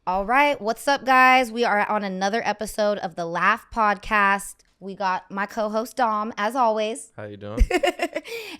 All right. What's up, guys? We are on another episode of the Laugh Podcast. We got my co-host, Dom, as always. How you doing?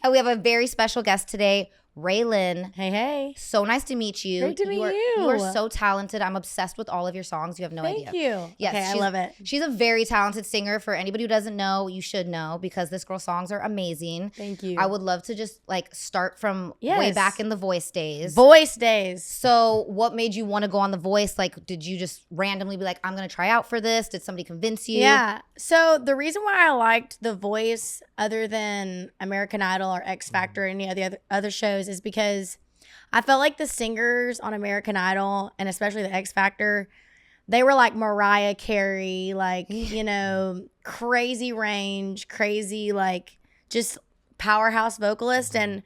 And we have a very special guest today, Raelynn. Hey, hey. So nice to meet you. Great to meet you. You are so talented. I'm obsessed with all of your songs. You have no idea. Thank you. Yes, okay, I love it. She's a very talented singer. For anybody who doesn't know, you should know because this girl's songs are amazing. Thank you. I would love to just start from way back in The Voice days. Voice days. So what made you want to go on The Voice? Like, did you just randomly be like, I'm going to try out for this? Did somebody convince you? Yeah. So the reason why I liked The Voice other than American Idol or X Factor or any of the other shows is because I felt like the singers on American Idol and especially the X Factor, they were like Mariah Carey, like, you know, crazy range, crazy, like just powerhouse vocalist. And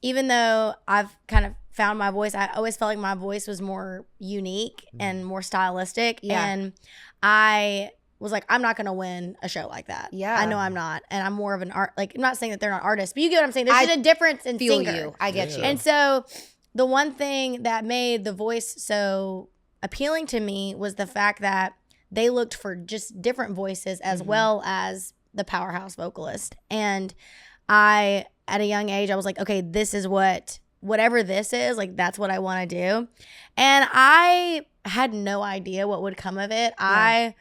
even though I've kind of found my voice, I always felt like my voice was more unique and more stylistic. Yeah. And I was like, I'm not going to win a show like that. Yeah. I know I'm not. And I'm more of an art, like, I'm not saying that they're not artists, but you get what I'm saying. There's just a difference in singer. I get you. And so the one thing that made The Voice so appealing to me was the fact that they looked for just different voices as well as the powerhouse vocalist. And I, at a young age, I was like, okay, this is whatever this is, like, that's what I want to do. And I had no idea what would come of it. Yeah. I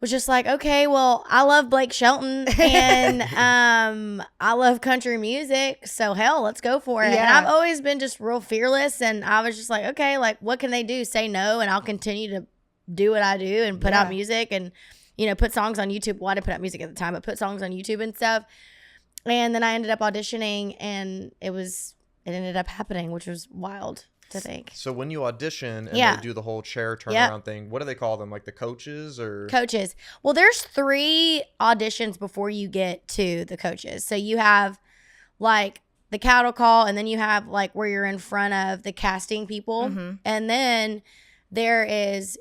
was just like, okay, well, I love Blake Shelton and I love country music, so hell, let's go for it. Yeah. And I've always been just real fearless, and I was just like, okay, like, what can they do? Say no, and I'll continue to do what I do and put out music and, you know, put songs on YouTube. Well, I didn't put out music at the time, but put songs on YouTube and stuff. And then I ended up auditioning, and it ended up happening, which was wild to think. So when you audition and they do the whole chair turnaround thing, what do they call them? Like the coaches or? Coaches. Well, there's 3 auditions before you get to the coaches. So you have like the cattle call, and then you have like where you're in front of the casting people. And then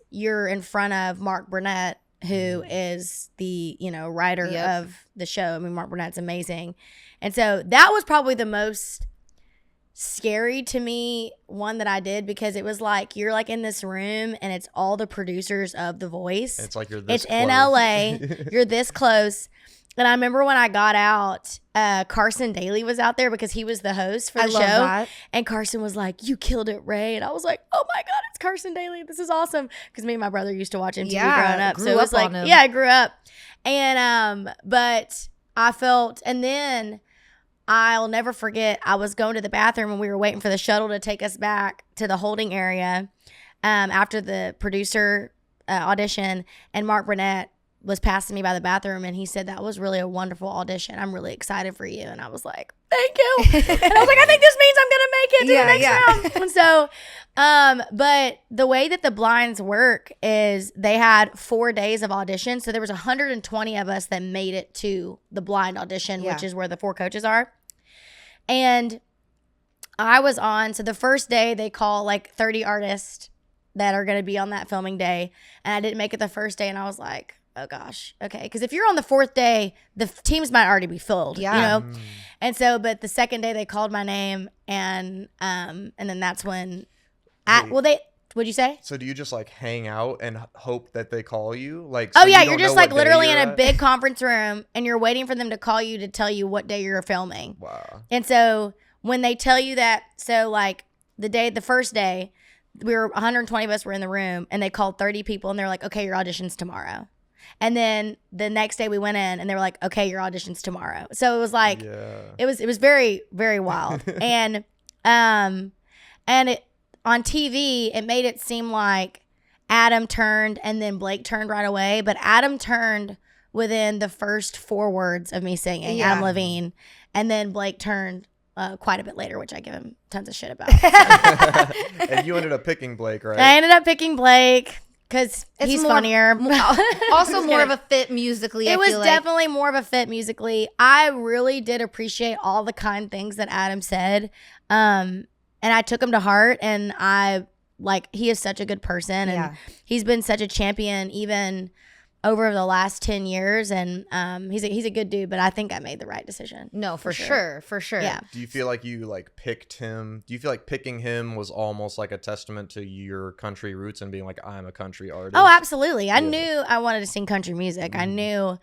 you're in front of Mark Burnett, who is the, you know, writer of the show. I mean, Mark Burnett's amazing. And so that was probably the most scary to me one that I did, because it was like you're like in this room and it's all the producers of The Voice. It's like you're this close. In LA. You're this close. And I remember when I got out, Carson Daly was out there because he was the host for the show. That. And Carson was like, "You killed it, Ray." And I was like, "Oh my God, it's Carson Daly. This is awesome." Because me and my brother used to watch MTV growing up. So it was like, I grew up. And but I felt, and then I'll never forget, I was going to the bathroom and we were waiting for the shuttle to take us back to the holding area after the producer audition, and Mark Burnett was passing me by the bathroom, and he said, "That was really a wonderful audition. I'm really excited for you." And I was like, "Thank you." And I was like, "I think this means I'm going to make it to the next round." And so, but the way that the blinds work is they had 4 days of audition. So there was 120 of us that made it to the blind audition, which is where the 4 coaches are. And I was on, so the first day they call like 30 artists that are going to be on that filming day. And I didn't make it the first day, and I was like, oh gosh, okay. Because if you're on the 4th day, the teams might already be filled, you know? And so, but the second day they called my name, and then that's when, what'd you say? So do you just like hang out and hope that they call you? Like, so you're just like literally in a big conference room, and you're waiting for them to call you to tell you what day you're filming. Wow. And so when they tell you that, so like the first day, 120 of us were in the room, and they called 30 people, and they're like, "Okay, your audition's tomorrow." And then the next day we went in, and they were like, "Okay, your audition's tomorrow." So it was like, it was very, very wild. And it, on TV, it made it seem like Adam turned and then Blake turned right away. But Adam turned within the first 4 words of me singing, Adam Levine. And then Blake turned quite a bit later, which I give him tons of shit about. So. And you ended up picking Blake, right? I ended up picking Blake. Because he's funnier. Also more of a fit musically, It was definitely more of a fit musically. I really did appreciate all the kind things that Adam said. And I took him to heart. And he is such a good person. And he's been such a champion, even over the last 10 years, and he's a good dude, but I think I made the right decision. No, for sure. Yeah. Do you feel like you like picked him? Do you feel like picking him was almost like a testament to your country roots and being like, I'm a country artist? Oh, absolutely. I knew I wanted to sing country music. I knew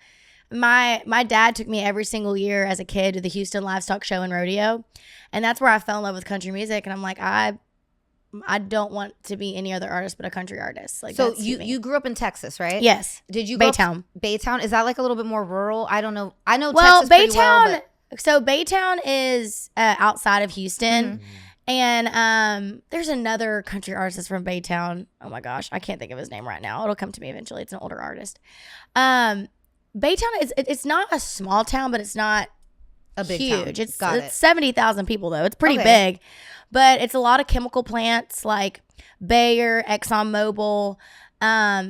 my dad took me every single year as a kid to the Houston Livestock Show and Rodeo, and that's where I fell in love with country music. And I'm like, I don't want to be any other artist but a country artist. Like, so you grew up in Texas, right? Yes. Did you Baytown? Baytown, is that like a little bit more rural? I don't know. I know Well, Texas pretty well, but... So Baytown is outside of Houston, and there's another country artist that's from Baytown. Oh my gosh, I can't think of his name right now. It'll come to me eventually. It's an older artist. Baytown it's not a small town, but it's not a big huge. Town. It's 70,000 people though. It's pretty big. But it's a lot of chemical plants like Bayer, ExxonMobil.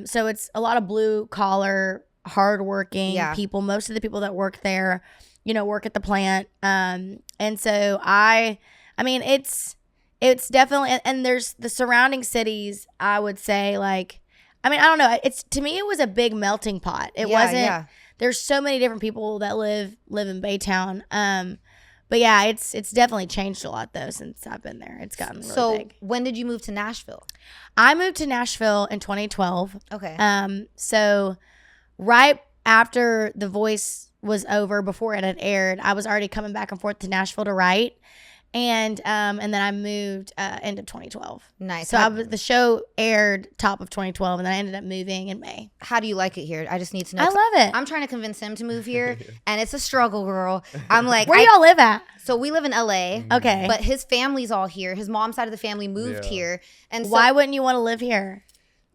So it's a lot of blue collar, hardworking people. Most of the people that work there, work at the plant. And so I mean, it's definitely, and there's the surrounding cities, I would say, like, I mean, I don't know. To me, it was a big melting pot. It wasn't, there's so many different people that live in Baytown. But yeah, it's definitely changed a lot though since I've been there. It's gotten really big. So when did you move to Nashville? I moved to Nashville in 2012. Okay. So right after The Voice was over, before it had aired, I was already coming back and forth to Nashville to write. And then I moved end of 2012. Nice. So the show aired top of 2012, and then I ended up moving in May. How do you like it here? I just need to know. I love it. I'm trying to convince him to move here, and it's a struggle, girl. I'm like, where do y'all live at? So we live in LA. Okay. But his family's all here. His mom's side of the family moved here. And so, why wouldn't you want to live here?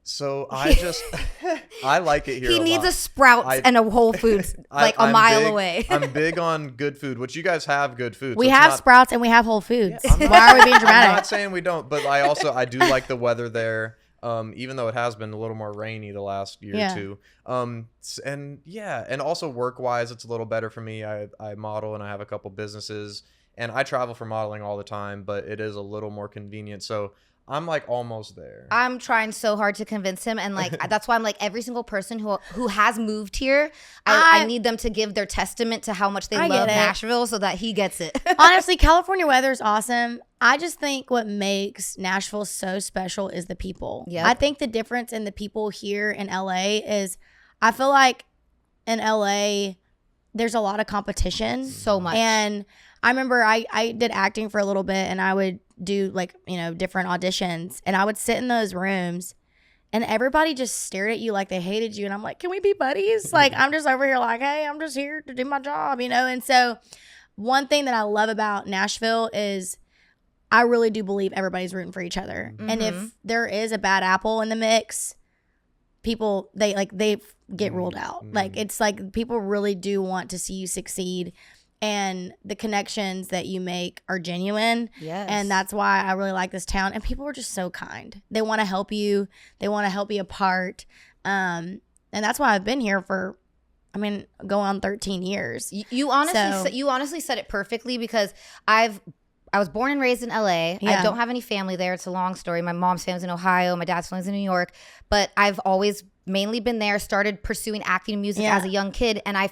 So I like it here. He needs a Sprouts and a Whole Foods like a mile away. I'm big on good food, which you guys have good food. We have Sprouts and we have Whole Foods. Why are we being dramatic? I'm not saying we don't, but I do like the weather there. Even though it has been a little more rainy the last year or two. And also work-wise, it's a little better for me. I model and I have a couple businesses, and I travel for modeling all the time, but it is a little more convenient. So I'm like almost there. I'm trying so hard to convince him, and like that's why I'm like, every single person who has moved here, I need them to give their testament to how much they love Nashville so that he gets it. Honestly, California weather is awesome. I just think what makes Nashville so special is the people. Yep. I think the difference in the people here in LA is, I feel like in LA there's a lot of competition. So much. And I remember I did acting for a little bit, and I would do like, different auditions, and I would sit in those rooms and everybody just stared at you like they hated you. And I'm like, can we be buddies? Like, I'm just over here like, hey, I'm just here to do my job, And so one thing that I love about Nashville is I really do believe everybody's rooting for each other. Mm-hmm. And if there is a bad apple in the mix, people, they get ruled out. Mm-hmm. Like, it's like people really do want to see you succeed. And the connections that you make are genuine. Yes. And that's why I really like this town. And people are just so kind. They want to help you. They want to help you apart. And that's why I've been here for, going on 13 years. You honestly said it perfectly, because I was born and raised in LA. Yeah. I don't have any family there. It's a long story. My mom's family's in Ohio. My dad's family's in New York. But I've always mainly been there, started pursuing acting and music as a young kid. And I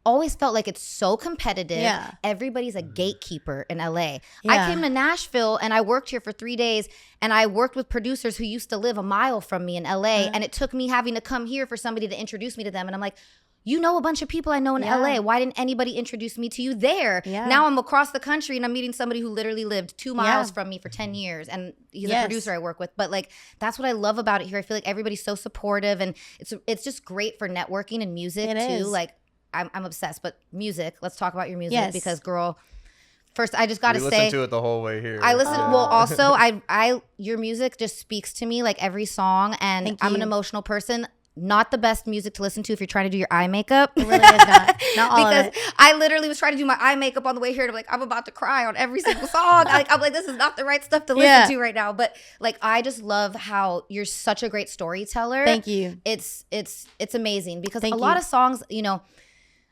always felt like it's so competitive. Yeah. Everybody's a gatekeeper in LA. Yeah. I came to Nashville and I worked here for 3 days, and I worked with producers who used to live a mile from me in LA. And it took me having to come here for somebody to introduce me to them. And I'm like, you know a bunch of people I know in LA. Why didn't anybody introduce me to you there? Yeah. Now I'm across the country and I'm meeting somebody who literally lived 2 miles from me for 10 years. And he's a producer I work with. But that's what I love about it here. I feel like everybody's so supportive, and it's just great for networking and music too. I'm obsessed. But music, let's talk about your music, because girl, first I just got to say, listen to it the whole way here. I listen. Well, also your music just speaks to me, like every song, and I'm an emotional person. Not the best music to listen to if you're trying to do your eye makeup. It really is not. Not all of it. Because I literally was trying to do my eye makeup on the way here, and I'm like, I'm about to cry on every single song. I'm like, this is not the right stuff to listen to right now. But I just love how you're such a great storyteller. Thank you. It's amazing, because a lot of songs,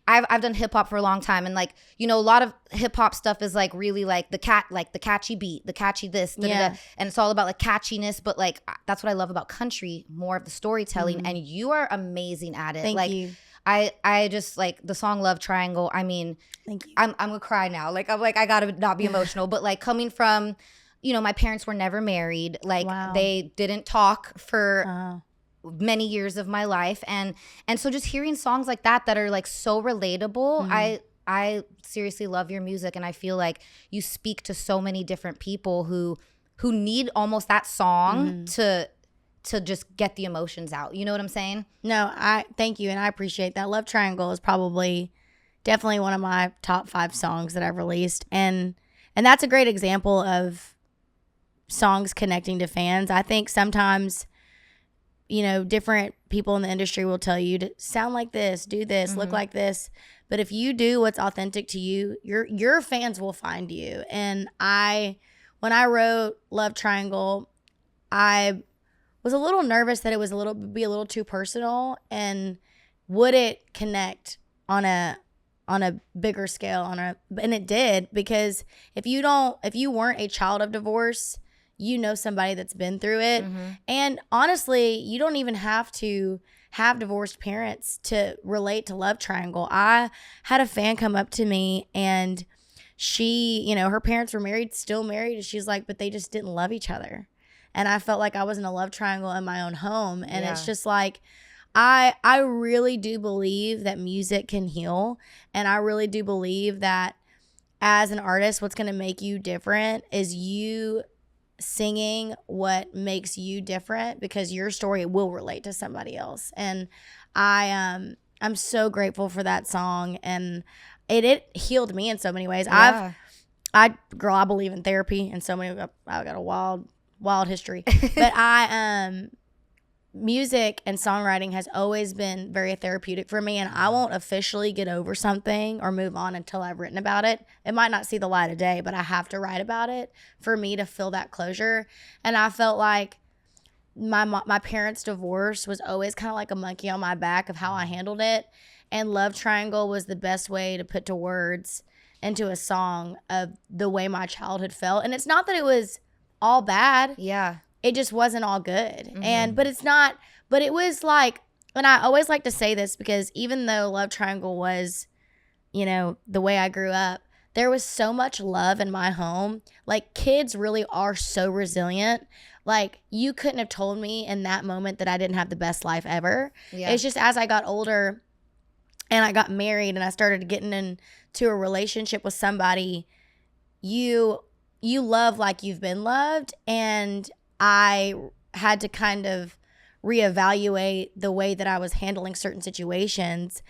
I've done hip hop for a long time, and like, you know, a lot of hip hop stuff is like really like the catchy beat, the catchy this, and it's all about like catchiness. But like that's what I love about country, more of the storytelling, and you are amazing at it. Thank you. I just like the song Love Triangle. I mean, thank you. I'm gonna cry now. Like I'm like I gotta not be emotional, but like coming from, you know, my parents were never married. Like they didn't talk for many years of my life, and so just hearing songs like that are like so relatable. I seriously love your music, and I feel like you speak to so many different people who need almost that song to just get the emotions out. You know what I'm saying? No, I thank you, and I appreciate that. Love Triangle is definitely one of my top 5 songs that I've released, and that's a great example of songs connecting to fans. I think sometimes, you know, different people in the industry will tell you to sound like this, do this, look like this. But if you do what's authentic to you, your fans will find you. And when I wrote Love Triangle, I was a little nervous that it was be a little too personal, and would it connect on a bigger scale, and it did, because if you weren't a child of divorce, you know somebody that's been through it. And honestly, you don't even have to have divorced parents to relate to Love Triangle. I had a fan come up to me, and she, you know, her parents were married, still married, and she's like, but they just didn't love each other. And I felt like I was in a love triangle in my own home. And it's just like, I really do believe that music can heal. And I really do believe that as an artist, what's going to make you different is you singing what makes you different, because your story will relate to somebody else. And I'm so grateful for that song, and it healed me in so many ways. I believe in therapy in so many. I got a wild history, but music and songwriting has always been very therapeutic for me, and I won't officially get over something or move on until I've written about it. It might not see the light of day, but I have to write about it for me to feel that closure. And I felt like my parents' divorce was always kind of like a monkey on my back of how I handled it, and Love Triangle was the best way to put to words into a song of the way my childhood felt. And it's not that it was all bad. Yeah. It just wasn't all good. But it was like, and I always like to say this, because even though Love Triangle was, you know, the way I grew up, there was so much love in my home. Like, kids really are so resilient. Like, you couldn't have told me in that moment that I didn't have the best life ever. Yeah. It's just as I got older and I got married and I started getting into a relationship with somebody, you love like you've been loved. And I had to kind of reevaluate the way that I was handling certain situations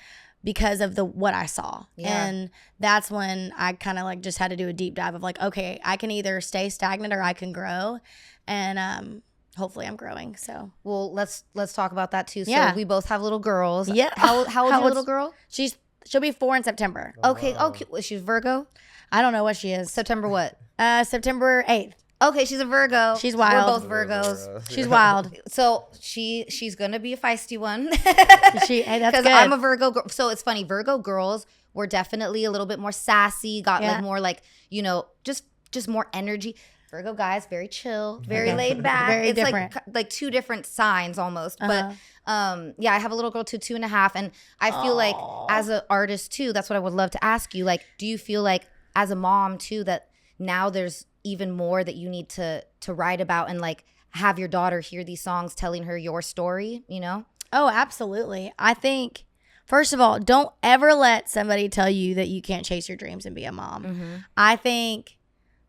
because of what I saw. Yeah. And that's when I kind of like just had to do a deep dive of like, okay, I can either stay stagnant or I can grow. And hopefully I'm growing. So, well, let's talk about that too. So we both have little girls. Yeah. How old is your little girl? She'll be 4 in September. Okay. Okay. She's Virgo? I don't know what she is. September what? September 8th. Okay, she's a Virgo. She's wild. We're both Virgos. She's wild. So she's gonna be a feisty one. That's good. Because I'm a Virgo girl. So it's funny. Virgo girls were definitely a little bit more sassy. Got like more like, you know, just more energy. Virgo guys, very chill, very laid back. Very it's different. like two different signs almost. But I have a little girl too, 2.5, and I feel like as an artist too, that's what I would love to ask you. Like, do you feel like as a mom too that now there's even more that you need to write about and like have your daughter hear these songs telling her your story, you know? Oh, absolutely. I think, first of all, don't ever let somebody tell you that you can't chase your dreams and be a mom. Mm-hmm. I think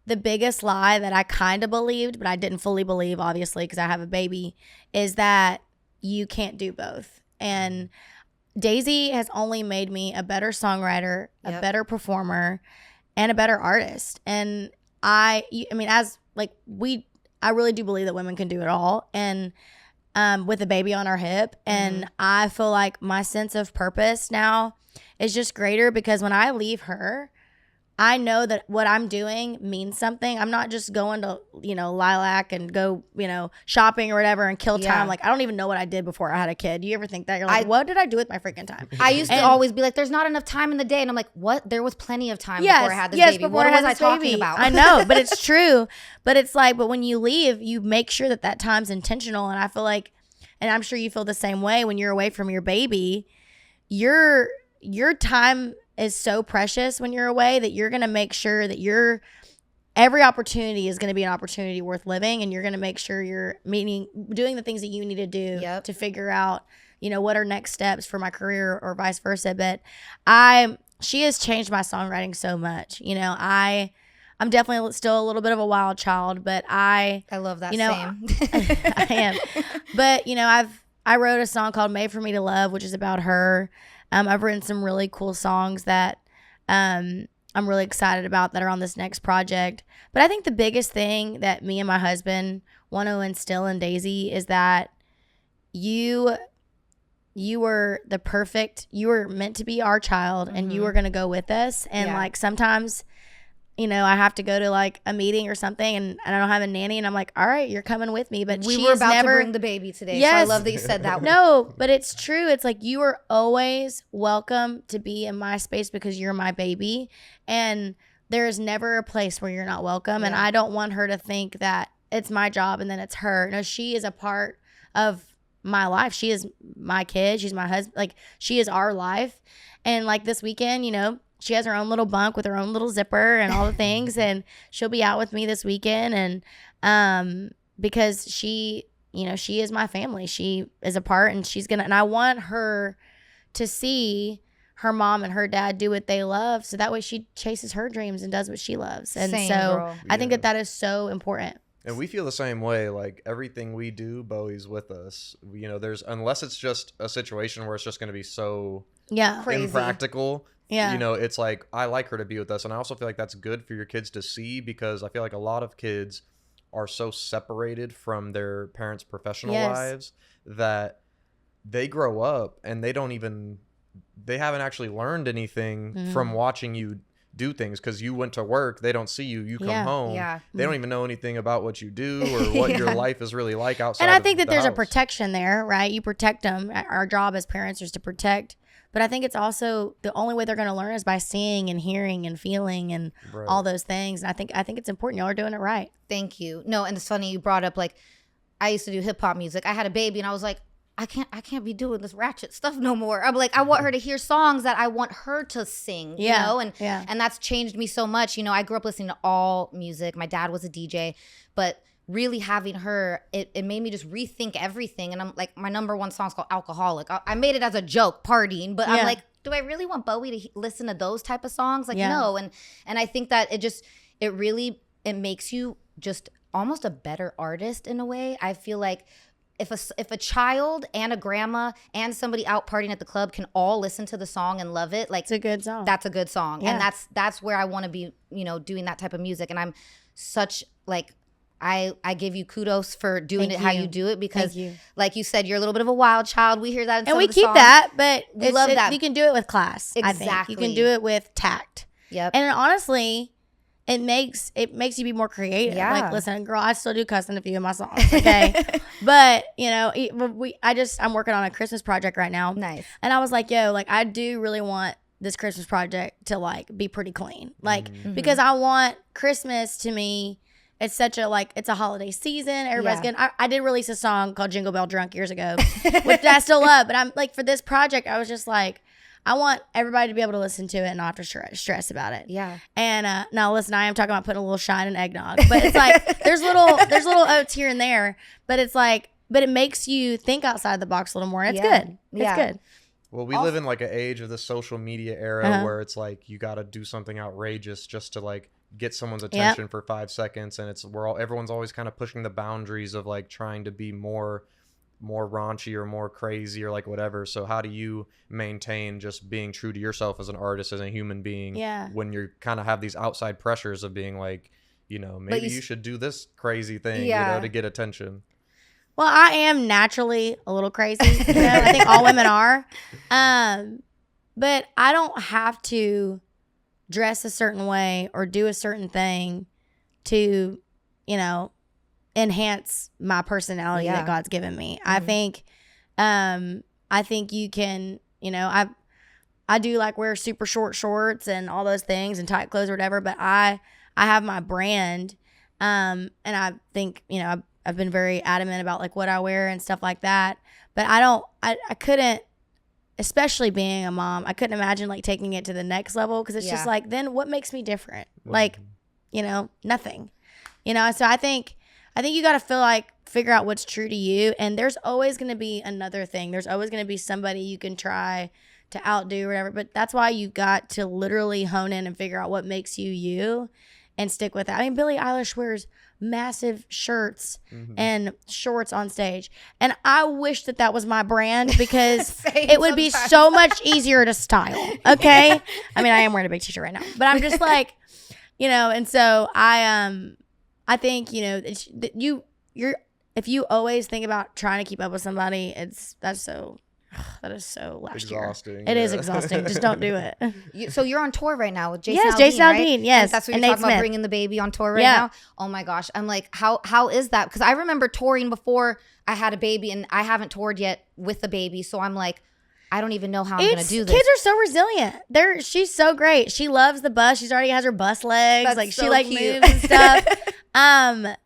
the biggest lie that I kind of believed, but I didn't fully believe, obviously, because I have a baby, is that you can't do both. And Daisy has only made me a better songwriter, a better performer, and a better artist. And I really do believe that women can do it all. And with a baby on our hip. And I feel like my sense of purpose now is just greater, because when I leave her, I know that what I'm doing means something. I'm not just going to, Lilac and go, shopping or whatever and kill time. Like, I don't even know what I did before I had a kid. You ever think that? You're like, what did I do with my freaking time? I used to always be like, there's not enough time in the day. And I'm like, what? There was plenty of time before I had this baby. What was I talking about? I know, but it's true. But it's like, but when you leave, you make sure that time's intentional. And I feel like, and I'm sure you feel the same way when you're away from your baby, your time is so precious when you're away that you're going to make sure that every opportunity is going to be an opportunity worth living, and you're going to make sure you're doing the things that you need to do to figure out, what are next steps for my career or vice versa. But she has changed my songwriting so much. I'm definitely still a little bit of a wild child, but I love that same. I am. But, I wrote a song called Made for Me to Love, which is about her. I've written some really cool songs that I'm really excited about that are on this next project. But I think the biggest thing that me and my husband want to instill in Daisy is that you were you were meant to be our child, and you were going to go with us. And like sometimes, I have to go to like a meeting or something and I don't have a nanny, and I'm like, all right, you're coming with me. But we were about to bring the baby today. Yes. So I love that you said that. No, but it's true. It's like, you are always welcome to be in my space because you're my baby. And there is never a place where you're not welcome. Yeah. And I don't want her to think that it's my job and then it's her. No, she is a part of my life. She is my kid. She's my husband. Like, she is our life. And like this weekend, she has her own little bunk with her own little zipper and all the things, and she'll be out with me this weekend. And because she is my family, she is a part, and and I want her to see her mom and her dad do what they love, so that way she chases her dreams and does what she loves. And I think that is so important. And we feel the same way. Like, everything we do, Bowie's with us. Unless it's just a situation where it's just going to be so crazy, impractical. Yeah. It's like, I like her to be with us. And I also feel like that's good for your kids to see, because I feel like a lot of kids are so separated from their parents' professional lives that they grow up and they haven't actually learned anything from watching you do things, because you went to work, they don't see you come home, they don't even know anything about what you do or what your life is really like outside. And I think that there's house. a protection there, right? You protect them. Our job as parents is to protect, but I think it's also the only way they're going to learn is by seeing and hearing and feeling and all those things. And I think it's important. Y'all are doing it right. Thank you. No, and it's funny you brought up, like, I used to do hip hop music. I had a baby and I was like, I can't be doing this ratchet stuff no more. I'm like, I want her to hear songs that I want her to sing, you know? And that's changed me so much. I grew up listening to all music. My dad was a DJ, but really having her, it made me just rethink everything. And I'm like, my number one song's called Alcoholic. I made it as a joke, partying, but I'm like, do I really want Bowie to listen to those type of songs? Like, no. And I think that it makes you just almost a better artist in a way. I feel like if a child and a grandma and somebody out partying at the club can all listen to the song and love it, like, it's a good song. That's a good song. Yeah. And that's where I want to be, doing that type of music. And I'm such, like, I give you kudos for doing how you do it, because like you said, you're a little bit of a wild child. We hear that in some of the songs. That, but we love that. You can do it with class. Exactly. I think you can do it with tact. Yep. And honestly, it makes you be more creative. Yeah. Like, listen, girl, I still do cuss in a few of my songs, okay? But, I'm working on a Christmas project right now. Nice. And I was like, I do really want this Christmas project to, like, be pretty clean. Like, because I want Christmas, to me, it's such a, like, it's a holiday season. Everybody's getting, I did release a song called Jingle Bell Drunk years ago, which I still love. But I'm like, for this project, I was just like, I want everybody to be able to listen to it and not have to stress about it. Yeah. And now listen, I am talking about putting a little shine in eggnog, but it's like there's little oats here and there, but it's like, but it makes you think outside the box a little more. And it's good. It's good. Well, we live in, like, an age of the social media era where it's like you got to do something outrageous just to, like, get someone's attention for 5 seconds, and everyone's always kind of pushing the boundaries of, like, trying to be more raunchy or more crazy or, like, whatever. So how do you maintain just being true to yourself as an artist, as a human being, when you kind of have these outside pressures of being like, maybe you should do this crazy thing, to get attention? Well, I am naturally a little crazy. I think all women are. But I don't have to dress a certain way or do a certain thing to, you know, enhance my personality that God's given me. Mm-hmm. I think you can, you know, I do like wear super short shorts and all those things and tight clothes or whatever, but I have my brand. And I think, you know, I've been very adamant about like what I wear and stuff like that. But I couldn't, especially being a mom, I couldn't imagine like taking it to the next level, because it's just like, then what makes me different? Mm-hmm. Like, you know, nothing. You know, so I think you got to figure out what's true to you. And there's always going to be another thing. There's always going to be somebody you can try to outdo or whatever. But that's why you got to literally hone in and figure out what makes you you and stick with that. I mean, Billie Eilish wears massive shirts and shorts on stage. And I wish that was my brand, because it would be so much easier to style. Okay. I mean, I am wearing a big t-shirt right now, but I'm just like, you know, and so I think, you know, if you always think about trying to keep up with somebody, that is so last exhausting. It is exhausting. Just don't do it. So you're on tour right now with Jason Aldean, Jason Aldean, right? yes. And that's what you're talking about, bringing the baby on tour right now? Oh my gosh. I'm like, how is that? Because I remember touring before I had a baby, and I haven't toured yet with the baby. So I'm like, I don't even know how I'm going to do this. Kids are so resilient. She's so great. She loves the bus. She's already has her bus legs. That's like so she like cute. moves and stuff.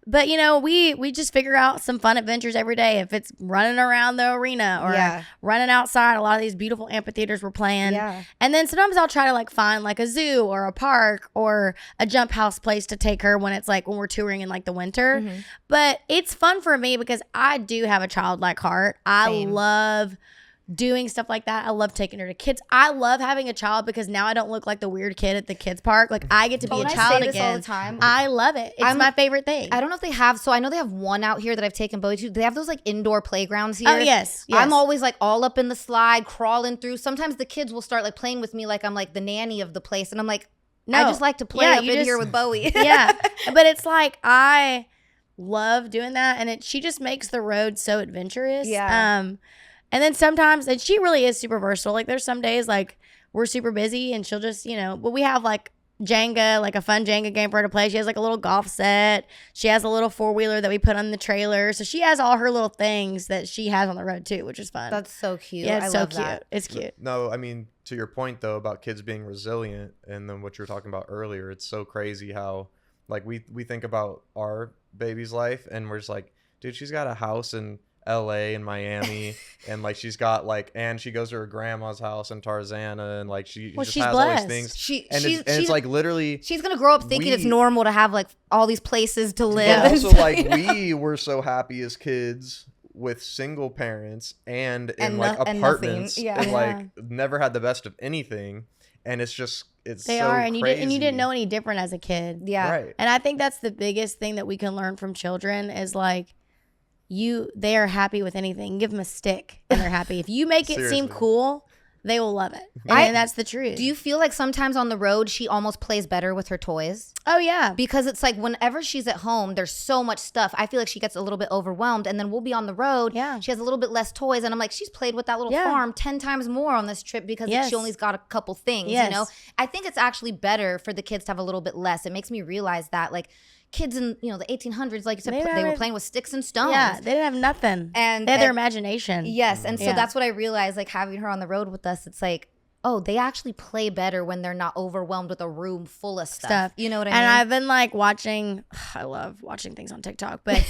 But you know, we just figure out some fun adventures every day. If it's running around the arena or running outside, a lot of these beautiful amphitheaters we're playing. Yeah. And then sometimes I'll try to like find like a zoo or a park or a jump house place to take her when we're touring in like the winter. Mm-hmm. But it's fun for me because I do have a childlike heart. I love doing stuff like that. I love taking her to kids. I love having a child because now I don't look like the weird kid at the kids park. Like I get to be a child again. All the time. I love it. It's my favorite thing. I don't know if they have. So I know they have one out here that I've taken Bowie to. They have those like indoor playgrounds here. Oh yes. I'm always like all up in the slide, crawling through. Sometimes the kids will start like playing with me like I'm like the nanny of the place, and I'm like, no, I just like to play up in here with Bowie. Yeah, but it's like I love doing that, and she just makes the road so adventurous. Yeah. And then sometimes, and she really is super versatile. Like there's some days like we're super busy and she'll just, you know, but we have like Jenga, like a fun Jenga game for her to play. She has like a little golf set. She has a little 4-wheeler that we put on the trailer. So she has all her little things that she has on the road too, which is fun. That's so cute. Yeah, it's so love cute. That. It's cute. No, I mean, to your point though about kids being resilient, and then what you were talking about earlier, it's so crazy how like we think about our baby's life and we're just like, dude, she's got a house in LA and Miami, and like she's got like, and she goes to her grandma's house in Tarzana, and like she just has all these things. It's like literally she's gonna grow up thinking it's normal to have like all these places to live. Yeah, also like we were so happy as kids with single parents and in like apartments and like never had the best of anything, and it's just it's they so are and crazy. you didn't know any different as a kid. Yeah, right. And I think that's the biggest thing that we can learn from children is like they are happy with anything. Give them a stick and they're happy. If you make it seem cool, they will love it. And that's the truth. Do you feel like sometimes on the road she almost plays better with her toys? Oh yeah. Because it's like whenever she's at home, there's so much stuff. I feel like she gets a little bit overwhelmed, and then we'll be on the road. Yeah. She has a little bit less toys, and I'm like, she's played with that little farm 10 times more on this trip because she only's got a couple things, you know? I think it's actually better for the kids to have a little bit less. It makes me realize that like kids in the 1800s, like you said, they were playing with sticks and stones. Yeah, they didn't have nothing. And they had their imagination. Yes, and so that's what I realized, like having her on the road with us, it's like, oh, they actually play better when they're not overwhelmed with a room full of stuff. You know what I mean? And I've been like watching, I love watching things on TikTok, but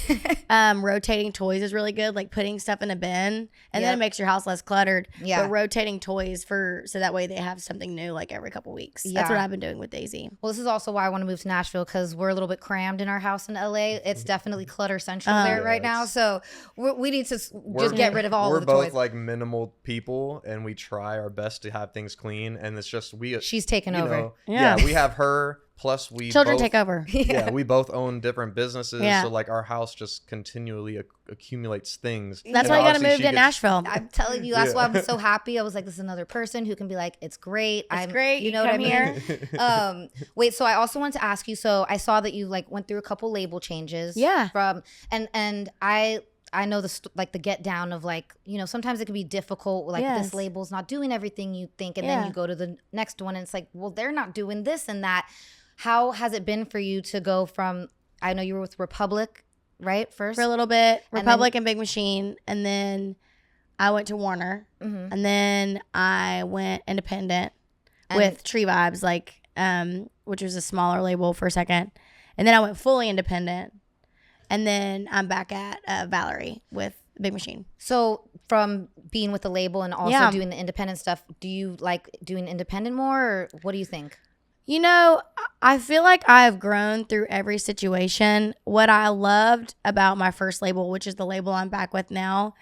rotating toys is really good. Like putting stuff in a bin and then it makes your house less cluttered. Yeah. But rotating toys so that way they have something new like every couple weeks. Yeah. That's what I've been doing with Daisy. Well, this is also why I want to move to Nashville, because we're a little bit crammed in our house in LA. It's definitely clutter central there right now. So we need to just get rid of all of the toys. We're both like minimal people, and we try our best to have things clean, and it's just she's taken over. We have her, plus children take over. We both own different businesses, so like our house just continually accumulates things. That's why you gotta move to Nashville. I'm telling you, that's why I'm so happy. I was like, this is another person who can be like, it's great. It's great. You know what I mean? Wait, so I also wanted to ask you, so I saw that you like went through a couple label changes. Yeah. And I I know the get down of like, sometimes it can be difficult. Like this label's not doing everything you think. And then you go to the next one and it's like, well, they're not doing this and that. How has it been for you to go from, I know you were with Republic, right? First? For a little bit. Republic and Big Machine. And then I went to Warner. Mm-hmm. And then I went independent with Tree Vibes, like, which was a smaller label for a second. And then I went fully independent. And then I'm back at Valerie with Big Machine. So from being with the label and also doing the independent stuff, do you like doing independent more, or what do you think? I feel like I've grown through every situation. What I loved about my first label, which is the label I'm back with now,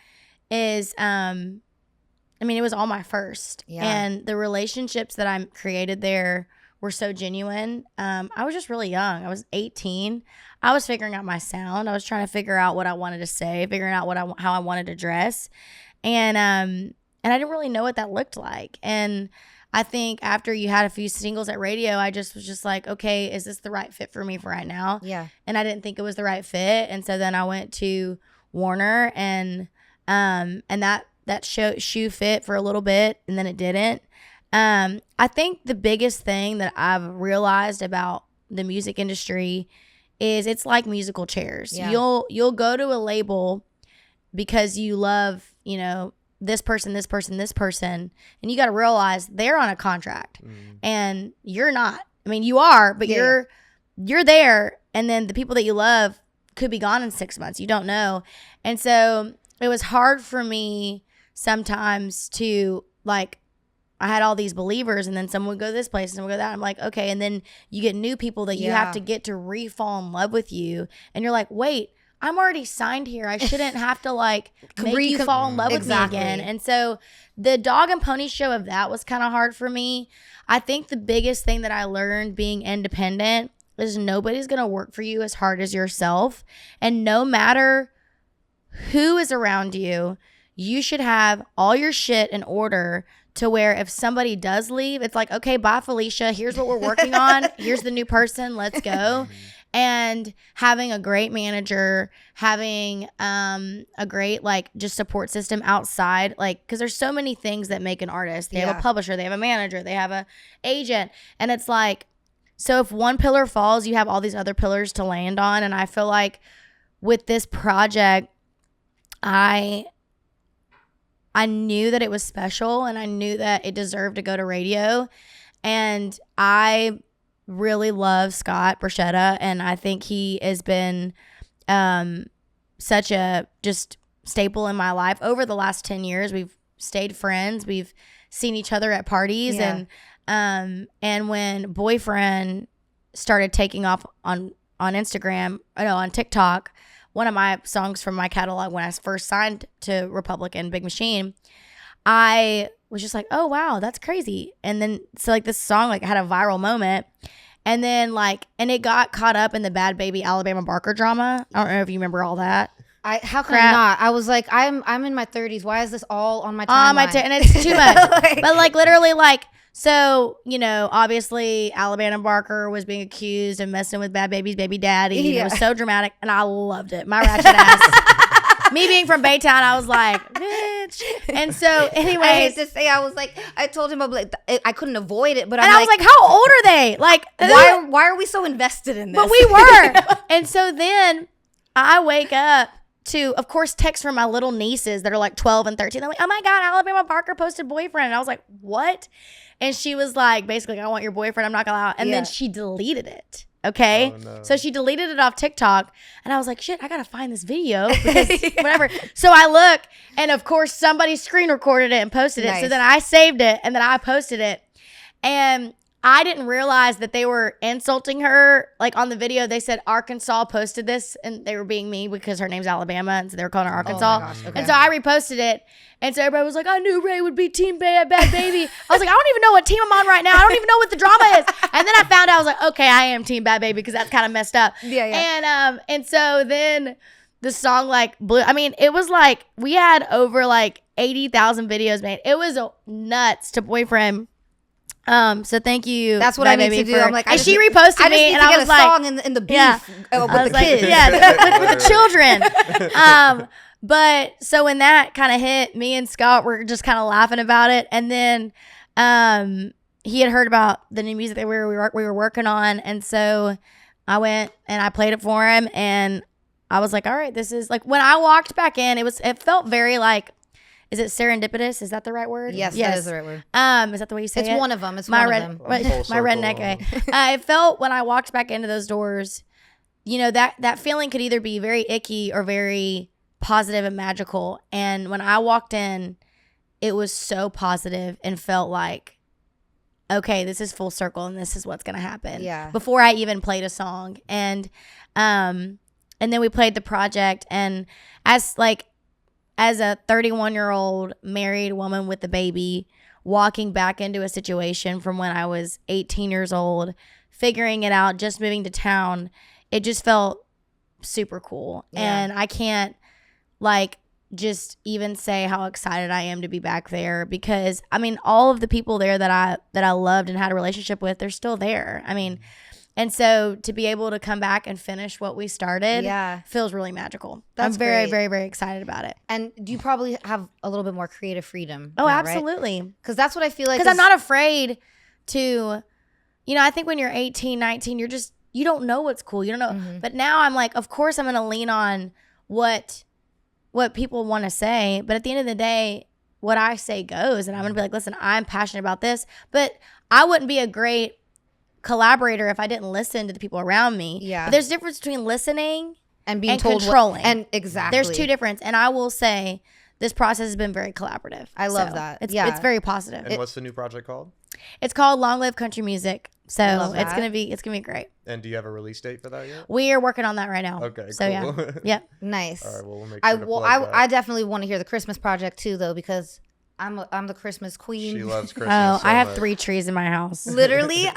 is it was all my first. Yeah. And the relationships that I created there were so genuine. I was just really young. I was 18. I was figuring out my sound. I was trying to figure out what I wanted to say, figuring out how I wanted to dress. And I didn't really know what that looked like. And I think after you had a few singles at radio, I just was just like, okay, is this the right fit for me for right now? Yeah. And I didn't think it was the right fit. And so then I went to Warner and that shoe fit for a little bit and then it didn't. I think the biggest thing that I've realized about the music industry is it's like musical chairs. Yeah. You'll go to a label because you love, this person, and you got to realize they're on a contract and you're not. I mean, you are, but you're there, and then the people that you love could be gone in 6 months. You don't know. And so it was hard for me sometimes to like, I had all these believers and then someone would go this place and someone would go that. I'm like, okay. And then you get new people that you have to get to re-fall in love with you. And you're like, wait, I'm already signed here. I shouldn't have to like make you fall in love with me again. And so the dog and pony show of that was kind of hard for me. I think the biggest thing that I learned being independent is nobody's going to work for you as hard as yourself. And no matter who is around you, you should have all your shit in order to where if somebody does leave, it's like, okay, bye, Felicia. Here's what we're working on. Here's the new person. Let's go. And having a great manager, having a great like just support system outside, like because there's so many things that make an artist. They have a publisher, they have a manager, they have a agent, and it's like, so if one pillar falls, you have all these other pillars to land on. And I feel like with this project, I knew that it was special and I knew that it deserved to go to radio. And I really love Scott Borchetta, and I think he has been such a just staple in my life. Over the last 10 years, we've stayed friends. We've seen each other at parties. And when Boyfriend started taking off on Instagram, on TikTok, one of my songs from my catalog when I first signed to Republic and Big Machine, I was just like, oh, wow, that's crazy. And then, so like this song like had a viral moment. And then like, and it got caught up in the Bad Baby Alabama Barker drama. I don't know if you remember all that. How can I not? I was like, I'm in my 30s. Why is this all on my timeline? And it's too much. But like literally like, so, obviously Alabama Barker was being accused of messing with Bad Baby's baby daddy. Yeah. It was so dramatic and I loved it. My ratchet ass. Me being from Baytown, I was like, bitch. And so anyway. I hate to say, I was like, I told him, I couldn't avoid it. But I was like, how old are they? Like, why are we so invested in this? But we were. And so then I wake up to, of course, texts from my little nieces that are like 12 and 13. They're like, oh my God, Alabama Barker posted Boyfriend. And I was like, what? And she was like, basically, I want your boyfriend. I'm not going to allow it. And then she deleted it. Okay. Oh, no. So she deleted it off TikTok. And I was like, shit, I got to find this video because whatever. So I look, and of course, somebody screen recorded it and posted it. So then I saved it and then I posted it. And I didn't realize that they were insulting her. Like on the video, they said Arkansas posted this, and they were being me because her name's Alabama, and so they were calling her Arkansas. Oh my gosh, okay. And so I reposted it, and so everybody was like, I knew Ray would be Team Bad Baby. I was like, I don't even know what team I'm on right now. I don't even know what the drama is. And then I found out, I was like, okay, I am Team Bad Baby because that's kind of messed up. Yeah. And so then the song like blew. I mean, it was like we had over like 80,000 videos made. It was nuts to Boyfriend. So thank you. That's what I need to do. I'm like, and she reposted me, and I was like, song in the beef with the kids, with the children. But so when that kind of hit, me and Scott were just kind of laughing about it. And then he had heard about the new music that we were working on. And so I went and I played it for him. And I was like, all right, this is like, when I walked back in, it felt very like, is it serendipitous? Is that the right word? Yes, that is the right word. Is that the way you say it? It's one of them. It's my one of them. My redneck way. It felt when I walked back into those doors, you know, that feeling could either be very icky or very positive and magical. And when I walked in, it was so positive and felt like, okay, this is full circle and this is what's going to happen. Yeah. Before I even played a song. And then we played the project, and as a 31-year-old married woman with a baby, walking back into a situation from when I was 18 years old, figuring it out, just moving to town, it just felt super cool. Yeah. And I can't just even say how excited I am to be back there, because I mean, all of the people there that I loved and had a relationship with, they're still there. I mean, and so to be able to come back and finish what we started feels really magical. I'm very, very, very excited about it. And you probably have a little bit more creative freedom. Oh, now, absolutely. Because that's what I feel like. Because I'm not afraid to, I think when you're 18, 19, you don't know what's cool. You don't know. Mm-hmm. But now I'm like, of course I'm going to lean on what people want to say. But at the end of the day, what I say goes. And I'm going to be like, listen, I'm passionate about this. But I wouldn't be a great collaborator if I didn't listen to the people around me. Yeah. But there's a difference between listening and being and told controlling. And exactly. There's two differences. And I will say this process has been very collaborative. I love that. It's very positive. And what's the new project called? It's called Long Live Country Music. So it's gonna be great. And do you have a release date for that yet? We are working on that right now. Okay, so cool. yeah. Nice. All right, well, we'll make sure to plug that. I definitely want to hear the Christmas project too, though, because I'm the Christmas queen. She loves Christmas. I have 3 trees in my house. Literally,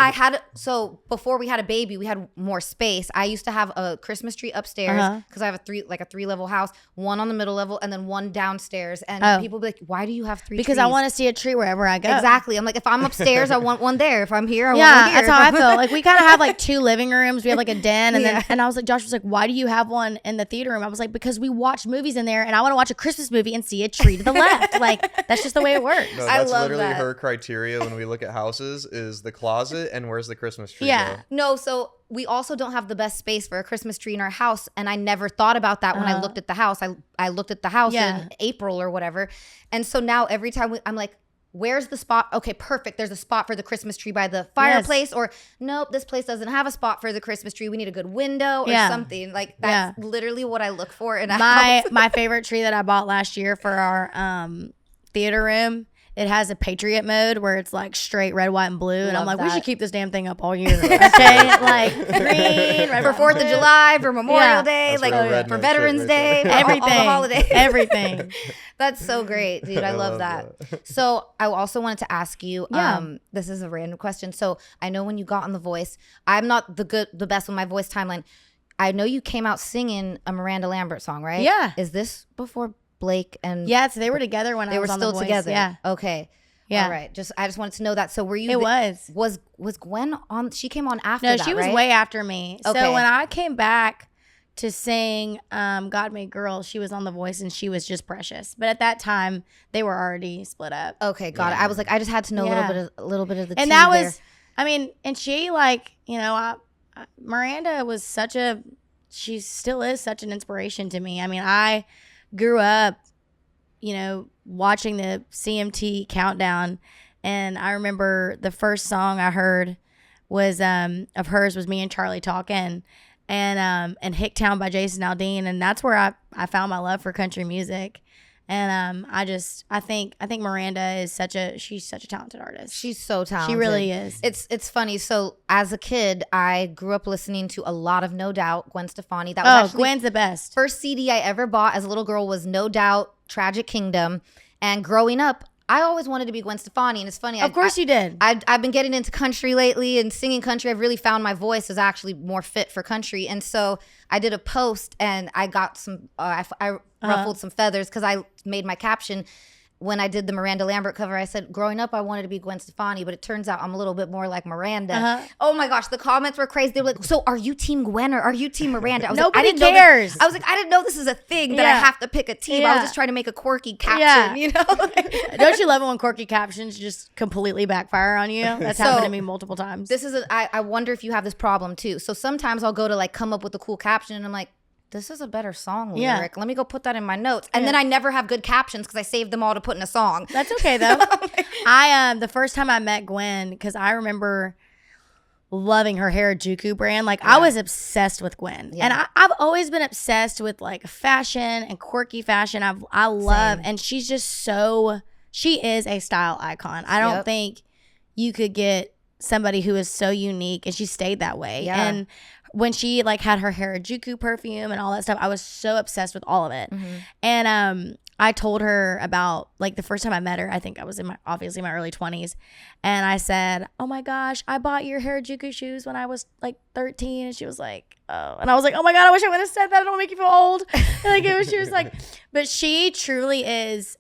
so before we had a baby, we had more space. I used to have a Christmas tree upstairs because I have a 3-level house, one on the middle level, and then one downstairs. And people be like, "Why do you have 3 trees?" Because I want to see a tree wherever I go. Exactly. I'm like, if I'm upstairs, I want one there. If I'm here, I want one here. That's how I feel. Like we kind of have 2 living rooms. We have a den, and I was like, Josh was like, "Why do you have one in the theater room?" I was like, "Because we watch movies in there, and I want to watch a Christmas movie and see a tree to the left. That's just the way it works." No, that's literally her criteria when we look at houses is the closet and where's the Christmas tree. Yeah. Go? No, so we also don't have the best space for a Christmas tree in our house. And I never thought about that when I looked at the house. I looked at the house in April or whatever. And so now every time I'm like, where's the spot? Okay, perfect. There's a spot for the Christmas tree by the fireplace. Or nope, this place doesn't have a spot for the Christmas tree. We need a good window or something. That's literally what I look for in a house. My favorite tree that I bought last year for our theater room, it has a Patriot mode where it's straight red, white, and blue. And I'm like, we should keep this damn thing up all year. Okay? Green, red, for 4th of July, for Memorial Day, for Veterans Day, everything. All the holidays. Everything. That's so great, dude. I love that. So I also wanted to ask you, this is a random question. So I know when you got on The Voice, I'm not the best with my voice timeline. I know you came out singing a Miranda Lambert song, right? Yeah. Is this before Blake and so they were together when I was on The Voice. They were still together. Yeah. Okay. Yeah. All right. I just wanted to know that. So were you? It was Gwen on? She came on after. No, that, she was right? way after me. Okay. So when I came back to sing "God Made Girl," she was on The Voice and she was just precious. But at that time, they were already split up. Okay, got it. I was like, I just had to know a little bit of the. And that was, I mean, and she Miranda was she still is such an inspiration to me. I mean, I grew up, watching the CMT countdown, and I remember the first song I heard was of hers was Me and Charlie Talkin', and Hicktown by Jason Aldean, and that's where I found my love for country music. And I think Miranda is she's such a talented artist. She's so talented. She really is. It's funny. So as a kid, I grew up listening to a lot of No Doubt, Gwen Stefani. That was Gwen's the best. First CD I ever bought as a little girl was No Doubt, Tragic Kingdom. And growing up, I always wanted to be Gwen Stefani. And it's funny. Of course you did. I've been getting into country lately and singing country. I've really found my voice is actually more fit for country. And so I did a post and I got some, I ruffled some feathers because I made my caption. when I did the Miranda Lambert cover, I said, growing up, I wanted to be Gwen Stefani, but it turns out I'm a little bit more like Miranda. Oh my gosh, the comments were crazy. They were like, so are you team Gwen or are you team Miranda? I was Nobody like, cares. I was like, I didn't know this is a thing that I have to pick a team. I was just trying to make a quirky caption, you know? Don't you love it when quirky captions just completely backfire on you? That's happened to me multiple times. This is, I wonder if you have this problem too. So sometimes I'll go to like come up with a cool caption and I'm like, this is a better song lyric. Let me go put that in my notes. And then I never have good captions because I saved them all to put in a song. That's okay though. The first time I met Gwen, because I remember loving her Harajuku brand. Like I was obsessed with Gwen. And I've always been obsessed with like fashion and quirky fashion. I love, and she's just she is a style icon. I don't think you could get somebody who is so unique, and she stayed that way. And when she like had her Harajuku perfume and all that stuff, I was so obsessed with all of it. And I told her about like the first time I met her, I think I was in my early 20s. And I said, oh my gosh, I bought your Harajuku shoes when I was like 13. And she was like, oh. And I was like, oh my God, I wish I would have said that. It don't make you feel old. Like she was like, but she truly is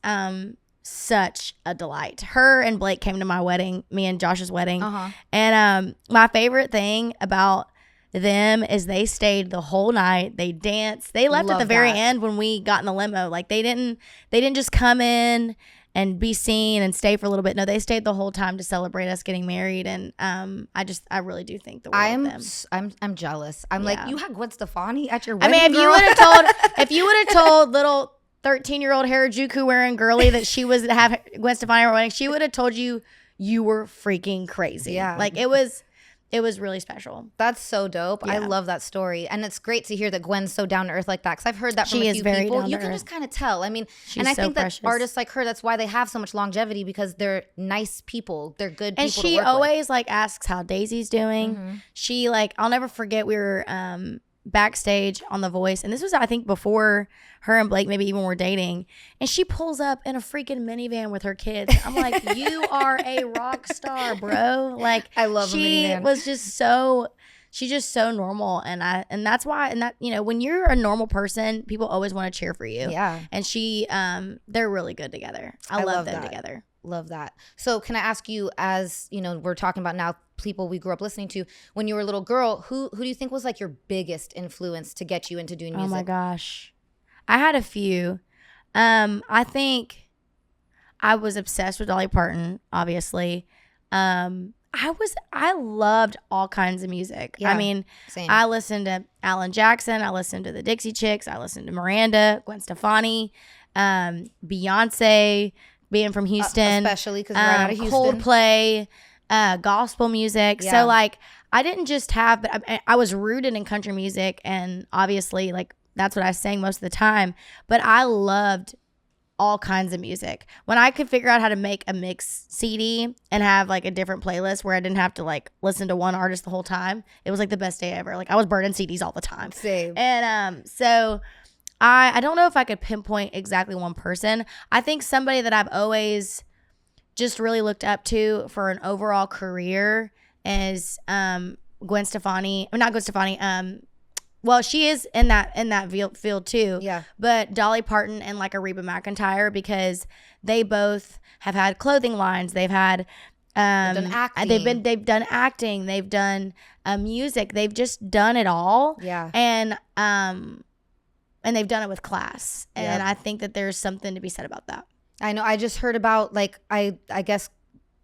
such a delight. Her and Blake came to my wedding, me and Josh's wedding. And my favorite thing about them is they stayed the whole night. They danced. They left at the very end when we got in the limo. Like they didn't just come in and be seen and stay for a little bit. No, they stayed the whole time to celebrate us getting married. And I really do think the world of them. I'm jealous. I'm like, you had Gwen Stefani at your wedding. I mean, if you would have told little 13-year-old Harajuku wearing girly that she was have Gwen Stefani at her wedding, she would have told you were freaking crazy. Like it was really special. That's so dope. I love that story. And it's great to hear that Gwen's so down to earth like that. Because I've heard that from a few people. You can just kind of tell. I mean, and I think that artists like her, that's why they have so much longevity, because they're nice people. They're good people to work with. And she always like asks how Daisy's doing. She like, I'll never forget, we were backstage on The Voice. And this was, I think, before her and Blake maybe even were dating. And she pulls up in a freaking minivan with her kids. I'm like, you are a rock star, bro. Like, I love a minivan. She's just so normal. And that's why, and that, you know, when you're a normal person, people always want to cheer for you. Yeah. And they're really good together. I love them together. Love that. So can I ask you, as you know, we're talking about now people we grew up listening to, when you were a little girl, who do you think was like your biggest influence to get you into doing music? Oh my gosh. I had a few. I think I was obsessed with Dolly Parton, obviously. I loved all kinds of music. I mean, same. I listened to Alan Jackson, I listened to the Dixie Chicks, I listened to Miranda, Gwen Stefani, Beyonce, being from Houston, especially because right out of Houston, Coldplay, gospel music. So like, I didn't just have, but I was rooted in country music, and obviously like that's what I sang most of the time. But I loved all kinds of music. When I could figure out how to make a mix CD and have like a different playlist where I didn't have to like listen to one artist the whole time, it was like the best day ever. Like I was burning CDs all the time. Same. And so I don't know if I could pinpoint exactly one person. I think somebody that I've always just really looked up to for an overall career is Gwen Stefani. Not Gwen Stefani. Well, she is in that field too. Yeah. But Dolly Parton and like Reba McEntire, because they both have had clothing lines. They've had done acting. They've done acting. They've done music. They've just done it all. Yeah. And they've done it with class. And I think that there's something to be said about that. I know. I just heard about like I guess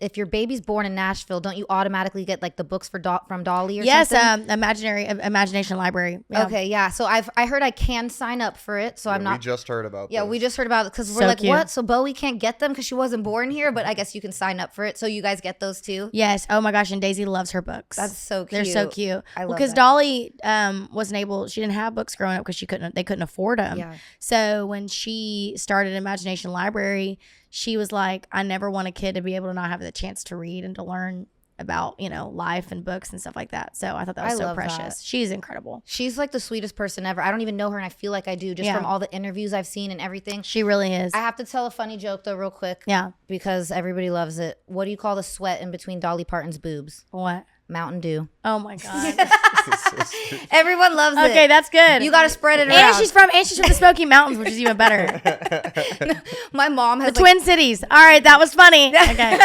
if your baby's born in Nashville, don't you automatically get like the books from Dolly or something? Yes, Imagination Library. Yeah. Okay, yeah. So I heard I can sign up for it. So I'm not. We just heard about. Yeah, we just heard about it because we're like, cute. What? So Bowie can't get them because she wasn't born here, but I guess you can sign up for it. So you guys get those too. Yes. Oh my gosh, and Daisy loves her books. That's so cute. They're so cute. I love because Dolly wasn't able. She didn't have books growing up because they couldn't afford them. Yeah. So when she started Imagination Library, she was like, I never want a kid to be able to not have the chance to read and to learn about, you know, life and books and stuff like that. So I thought that was so precious. That. She's incredible. She's like the sweetest person ever. I don't even know her, and I feel like I do just from all the interviews I've seen and everything. She really is. I have to tell a funny joke though real quick. Yeah. Because everybody loves it. What do you call the sweat in between Dolly Parton's boobs? What? Mountain Dew. Oh my God. Everyone loves it. Okay, that's good. You got to spread it around. And she's from the Smoky Mountains, which is even better. My mom has the Twin Cities. All right, that was funny. Okay.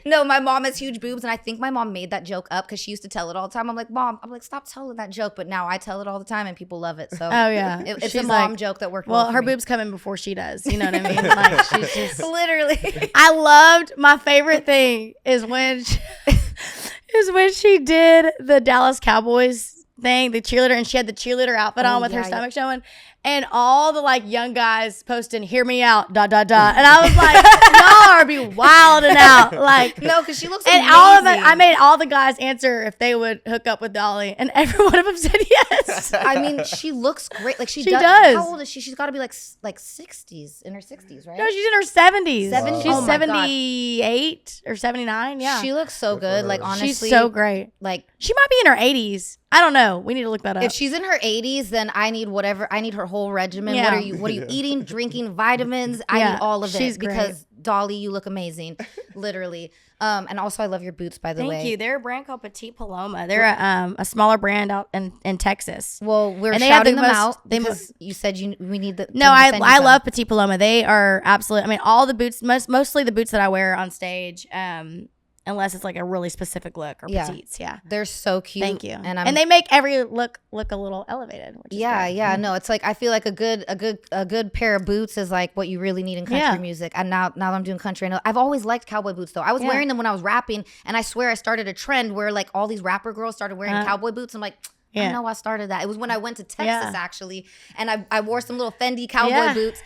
No, my mom has huge boobs, and I think my mom made that joke up because she used to tell it all the time. I'm like, Mom, stop telling that joke, but now I tell it all the time, and people love it. So oh yeah, it's a mom joke that worked. Well, for her me. boobs come in before she does. You know what I mean? Like she's just literally. I loved my favorite thing is when she did the Dallas Cowboys thing, the cheerleader, and she had the cheerleader outfit on with her stomach showing, and all the like young guys posting "Hear me out," ... and I was like, y'all are be wilding out, like no, because she looks and amazing. all of it. I made all the guys answer if they would hook up with Dolly, and every one of them said yes. I mean, she looks great. Like she does. How old is she? She's got to be like 60s, in her 60s, right? No, she's in her 70s. 70s? She's Oh my God. 78 or 79. Yeah, She looks so good. Like honestly, she's so great. Like she might be in her 80s. I don't know. We need to look that up. if she's in her 80s, then I need her whole regimen. Yeah. What are you eating, drinking, vitamins? I need all of it. She's because Dolly, you look amazing. Literally. And also I love your boots, by the way. Thank you. They're a brand called Petite Paloma. They're a smaller brand out in Texas. Well, we're and shouting them out because you said we need the. No, I love Petite Paloma. They are absolute. I mean, all the boots, mostly the boots that I wear on stage. Unless it's like a really specific look or petites. Yeah. They're so cute. Thank you. And they make every look a little elevated. Which is great. Yeah. No, it's like I feel like a good pair of boots is like what you really need in country music. And now that I'm doing country, I've always liked cowboy boots though. I was wearing them when I was rapping, and I swear I started a trend where like all these rapper girls started wearing cowboy boots. I'm like, I know I started that. It was when I went to Texas actually, and I wore some little Fendi cowboy boots.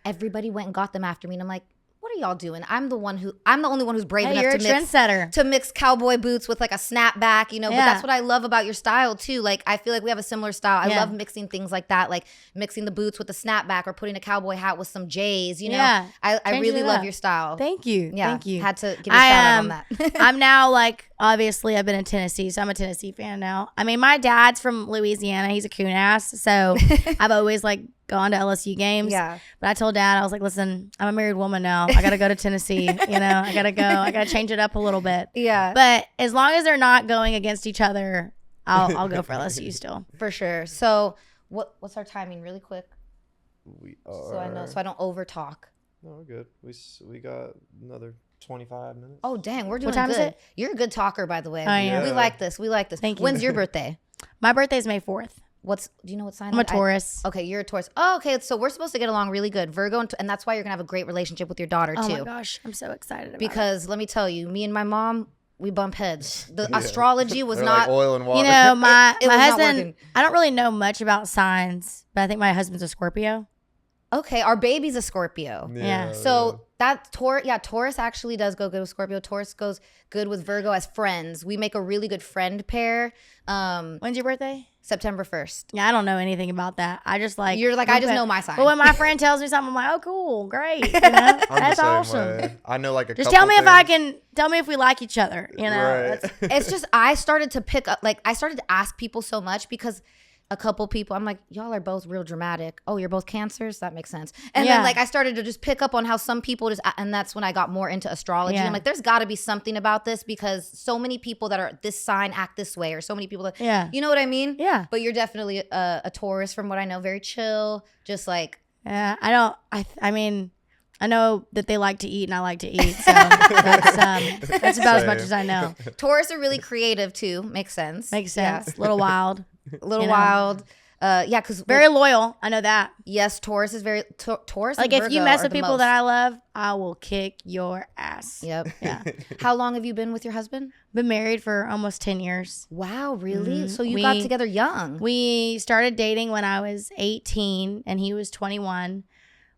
Everybody went and got them after me, and I'm like, what are y'all doing? I'm the only one who's brave enough to mix cowboy boots with like a snapback, But that's what I love about your style too. Like I feel like we have a similar style. I love mixing things like that, like mixing the boots with the snapback or putting a cowboy hat with some J's. I really love your style. Thank you. Yeah, thank you. Had to give a shout out on that. I'm now like obviously I've been in Tennessee, so I'm a Tennessee fan now. I mean, my dad's from Louisiana. He's a coon ass, so I've always like gone to LSU games. Yeah. But I told Dad, I was like, listen, I'm a married woman now. I got to go to Tennessee. I got to go. I got to change it up a little bit. Yeah. But as long as they're not going against each other, I'll go for LSU still. For sure. So what's our timing really quick? We are. So I don't over talk. No, we're good. We got another 25 minutes. Oh, dang. We're doing what time good. is it? You're a good talker, by the way. I am. We like this. Thank you. When's your birthday? My birthday's May 4th. Do you know what sign? I'm a Taurus. Okay, you're a Taurus. Oh, okay. So we're supposed to get along really good. Virgo, and that's why you're gonna have a great relationship with your daughter too. Oh my gosh, I'm so excited about because let me tell you, me and my mom, we bump heads. The astrology was They're not like oil and water. my was not husband. working. I don't really know much about signs, but I think my husband's a Scorpio. Okay, our baby's a Scorpio. Yeah. So that Taurus actually does go good with Scorpio. Taurus goes good with Virgo as friends. We make a really good friend pair. When's your birthday? September 1st. Yeah, I don't know anything about that. I just like You're like I just know my sign. But when my friend tells me something, I'm like, oh, cool, great. That's awesome. Way. I know like a just couple tell me things. tell me if we like each other. Right. It's just I started to pick up, like I started to ask people so much because a couple people, I'm like, y'all are both real dramatic. Oh, you're both Cancers? That makes sense. And then like I started to just pick up on how some people just, and that's when I got more into astrology. I'm like, there's got to be something about this because so many people that are this sign act this way, or so many people that, you know what I mean? Yeah. But you're definitely a Taurus from what I know, very chill, just like. Yeah, I mean, I know that they like to eat and I like to eat, so that's about as much as I know. Taurus are really creative too. Makes sense. Makes sense. A little wild. Wild. Yeah, because very loyal. I know that. Yes, Taurus is very Taurus. Like if you mess with people that I love, I will kick your ass. Yep. Yeah. How long have you been with your husband? Been married for almost 10 years. Wow, really? Mm-hmm. So you got together young. We started dating when I was 18 and he was 21.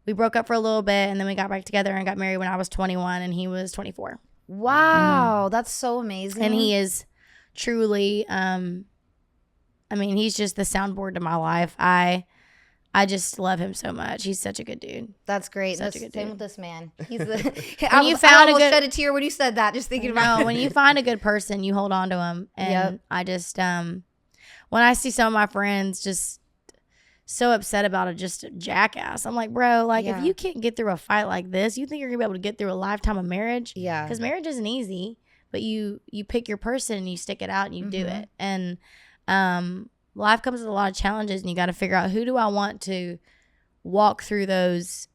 We broke up for a little bit and then we got back together and got married when I was 21 and he was 24. Wow, that's so amazing. And he is truly I mean, he's just the soundboard to my life. I just love him so much. He's such a good dude. That's great. Such a good same dude. with this man. He's the. I almost shed a tear when you said that. Just thinking about. When you find a good person, you hold on to him. And I just when I see some of my friends just so upset about just a jackass, I'm like, bro, like if you can't get through a fight like this, you think you're gonna be able to get through a lifetime of marriage? Yeah. Because marriage isn't easy. but you pick your person and you stick it out and you do it. And life comes with a lot of challenges, and you got to figure out, who do I want to walk through those,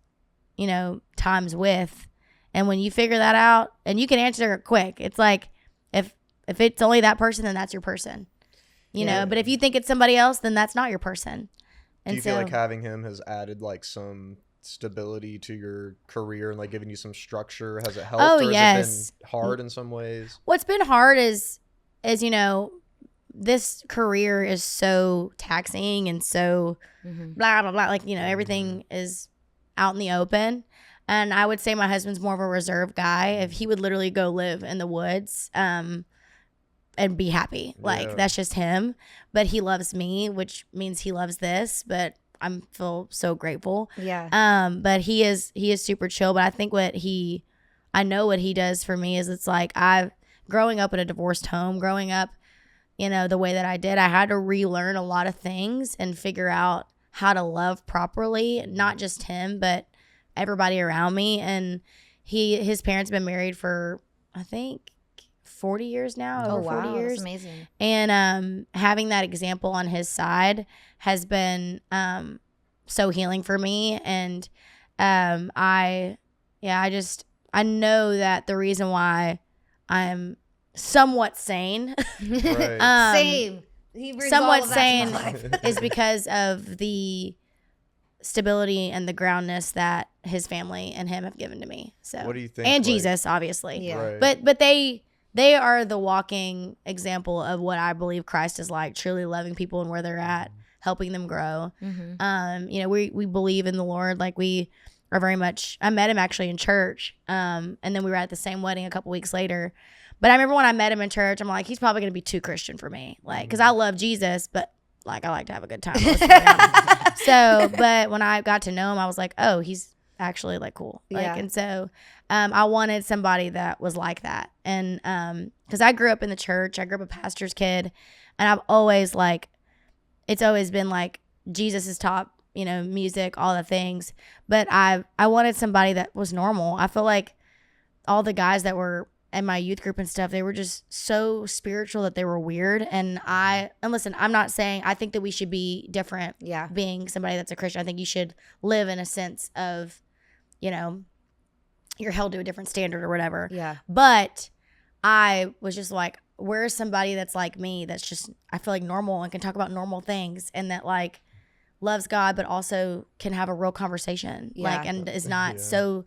you know, times with. And when you figure that out, and you can answer it quick, it's like, if it's only that person, then that's your person, you know. But if you think it's somebody else, then that's not your person. And do you feel like having him has added like some stability to your career and like giving you some structure? Has it helped? Or has it been hard in some ways? What's been hard is, you know, this career is so taxing and so blah, blah, blah. Like, you know, everything is out in the open. And I would say my husband's more of a reserved guy. If he would literally go live in the woods, and be happy. Like, that's just him. But he loves me, which means he loves this. But I feel so grateful. Yeah. But he is super chill. But I think I know what he does for me is, it's like, growing up in a divorced home, growing up, you know, the way that I did, I had to relearn a lot of things and figure out how to love properly, not just him, but everybody around me. And his parents have been married for, I think, 40 years now, over 40 years. That's amazing. And having that example on his side has been so healing for me. And I know that the reason why I'm somewhat sane, same. Somewhat sane is because of the stability and the groundness that his family and him have given to me. So, what do you think? And Jesus, obviously. Yeah. Right. But they are the walking example of what I believe Christ is like, truly loving people and where they're at, helping them grow. You know, we believe in the Lord. Like, we are very much, I met him actually in church. And then we were at the same wedding a couple weeks later. But I remember when I met him in church, I'm like, he's probably going to be too Christian for me. Like, because I love Jesus, but like, I like to have a good time. So, but when I got to know him, I was like, oh, he's actually like cool. Like, and so I wanted somebody that was like that. And because I grew up in the church, I grew up a pastor's kid, and I've always like, it's always been like Jesus is top, you know, music, all the things. But I wanted somebody that was normal. I feel like all the guys that were in my youth group and stuff, they were just so spiritual that they were weird. And listen, I'm not saying, I think that we should be different. Yeah. Being somebody that's a Christian, I think you should live in a sense of, you know, you're held to a different standard or whatever. Yeah. But I was just like, where's somebody that's like me, that's just, I feel like normal and can talk about normal things, and that like loves God, but also can have a real conversation. Yeah. Like, and is not so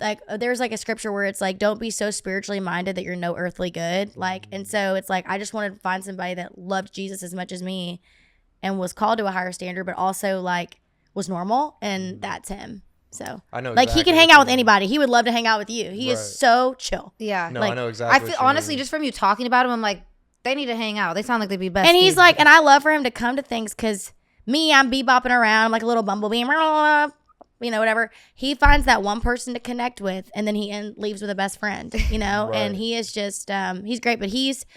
like, there's like a scripture where it's like, don't be so spiritually minded that you're no earthly good. Like, and so it's like, I just wanted to find somebody that loved Jesus as much as me and was called to a higher standard, but also like was normal, and that's him. So I know, like, exactly, he can hang out with anybody. He would love to hang out with you. He is so chill. Yeah. No, like, I know exactly. I feel honestly, just from you talking about him, I'm like, they need to hang out. They sound like they'd be best. And he's like, and I love for him to come to things, because me, I'm bebopping around. I'm like a little bumblebee, you know, whatever. He finds that one person to connect with, and then he leaves with a best friend, you know. And he is just, he's great. But he's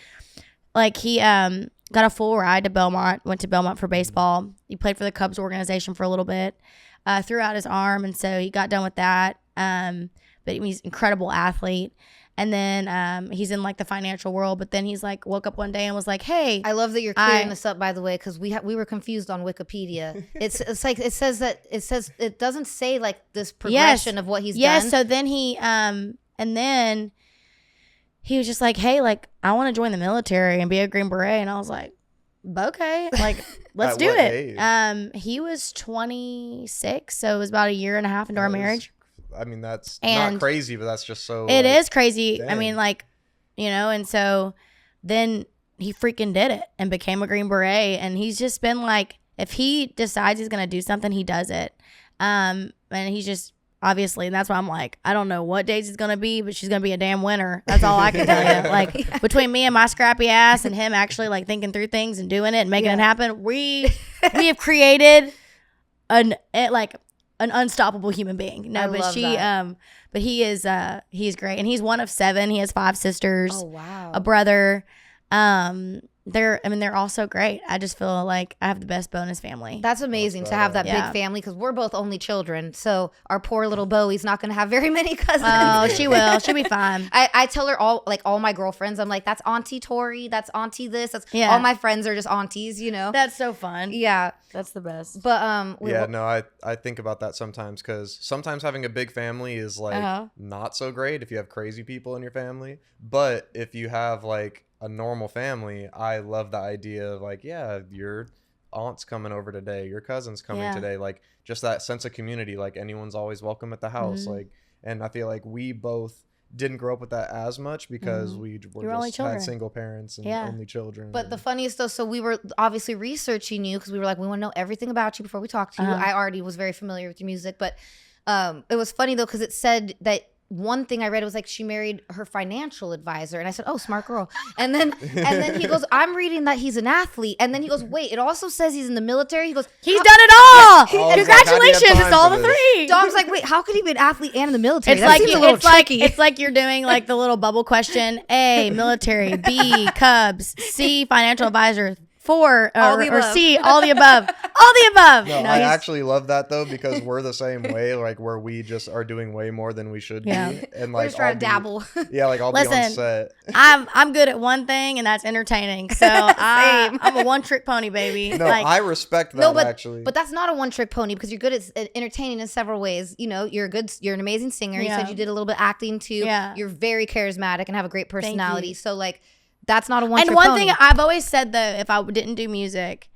like, he got a full ride to Belmont. Went to Belmont for baseball. He played for the Cubs organization for a little bit. Threw out his arm, and so he got done with that. But he's an incredible athlete. And then he's in like the financial world, but then he's like woke up one day and was like, "Hey, I love that you're clearing this up, by the way, because we were confused on Wikipedia. It's like it doesn't say like this progression of what he's done. Yes. So then he and then he was just like, "Hey, like I want to join the military and be a Green Beret," and I was like, "Okay, like let's do it." Age? He was 26, so it was about a year and a half into our marriage. I mean, that's not crazy, but that's just so. It is crazy. Dang. I mean, like, you know, and so then he freaking did it and became a Green Beret. And he's just been like, if he decides he's going to do something, he does it. And he's just, obviously, and that's why I'm like, I don't know what days he's going to be, but she's going to be a damn winner. That's all I can tell you. Like, between me and my scrappy ass and him actually like thinking through things and doing it and making it happen, we have created an unstoppable human being. No, but but he's great, and he's one of 7. He has 5 sisters. Oh wow, a brother. they're all so great. I just feel like I have the best bonus family. That's amazing to have that big family, because we're both only children. So our poor little Bowie's not going to have very many cousins. Oh, she will. She'll be fine. I tell her all my girlfriends, I'm like, that's Auntie Tori, that's Auntie this. That's all my friends are just aunties, That's so fun. Yeah. That's the best. But I think about that sometimes, because sometimes having a big family is like not so great if you have crazy people in your family. But if you have like a normal family, I love the idea of like, your aunt's coming over today, your cousin's coming today, like just that sense of community, like anyone's always welcome at the house. Like, and I feel like we both didn't grow up with that as much because we were just had single parents and only children. But the funniest though, so we were obviously researching you because we were like, we want to know everything about you before we talk to you. I already was very familiar with your music, but it was funny though, because it said that one thing I read was like she married her financial advisor, and I said, "Oh, smart girl." And then he goes, "I'm reading that he's an athlete." And then he goes, "Wait, it also says he's in the military." He goes, "He's done it all. Congratulations, it's all the three." Dom's like, "Wait, how could he be an athlete and in the military?" It's like you're doing like the little bubble question: A, military; B, Cubs; C, financial advisor; 4 or C, all the above. All the above. No, I actually love that though, because we're the same way, like where we just are doing way more than we should be. And like we're just trying to dabble. Yeah, like I'll be on set. I'm good at one thing, and that's entertaining. So I'm a one-trick pony, baby. No, I respect that actually. But that's not a one-trick pony, because you're good at entertaining in several ways. You're an amazing singer. You said you did a little bit of acting too. Yeah. You're very charismatic and have a great personality. So like, that's not a one-trick pony. And one thing I've always said though, if I didn't do music,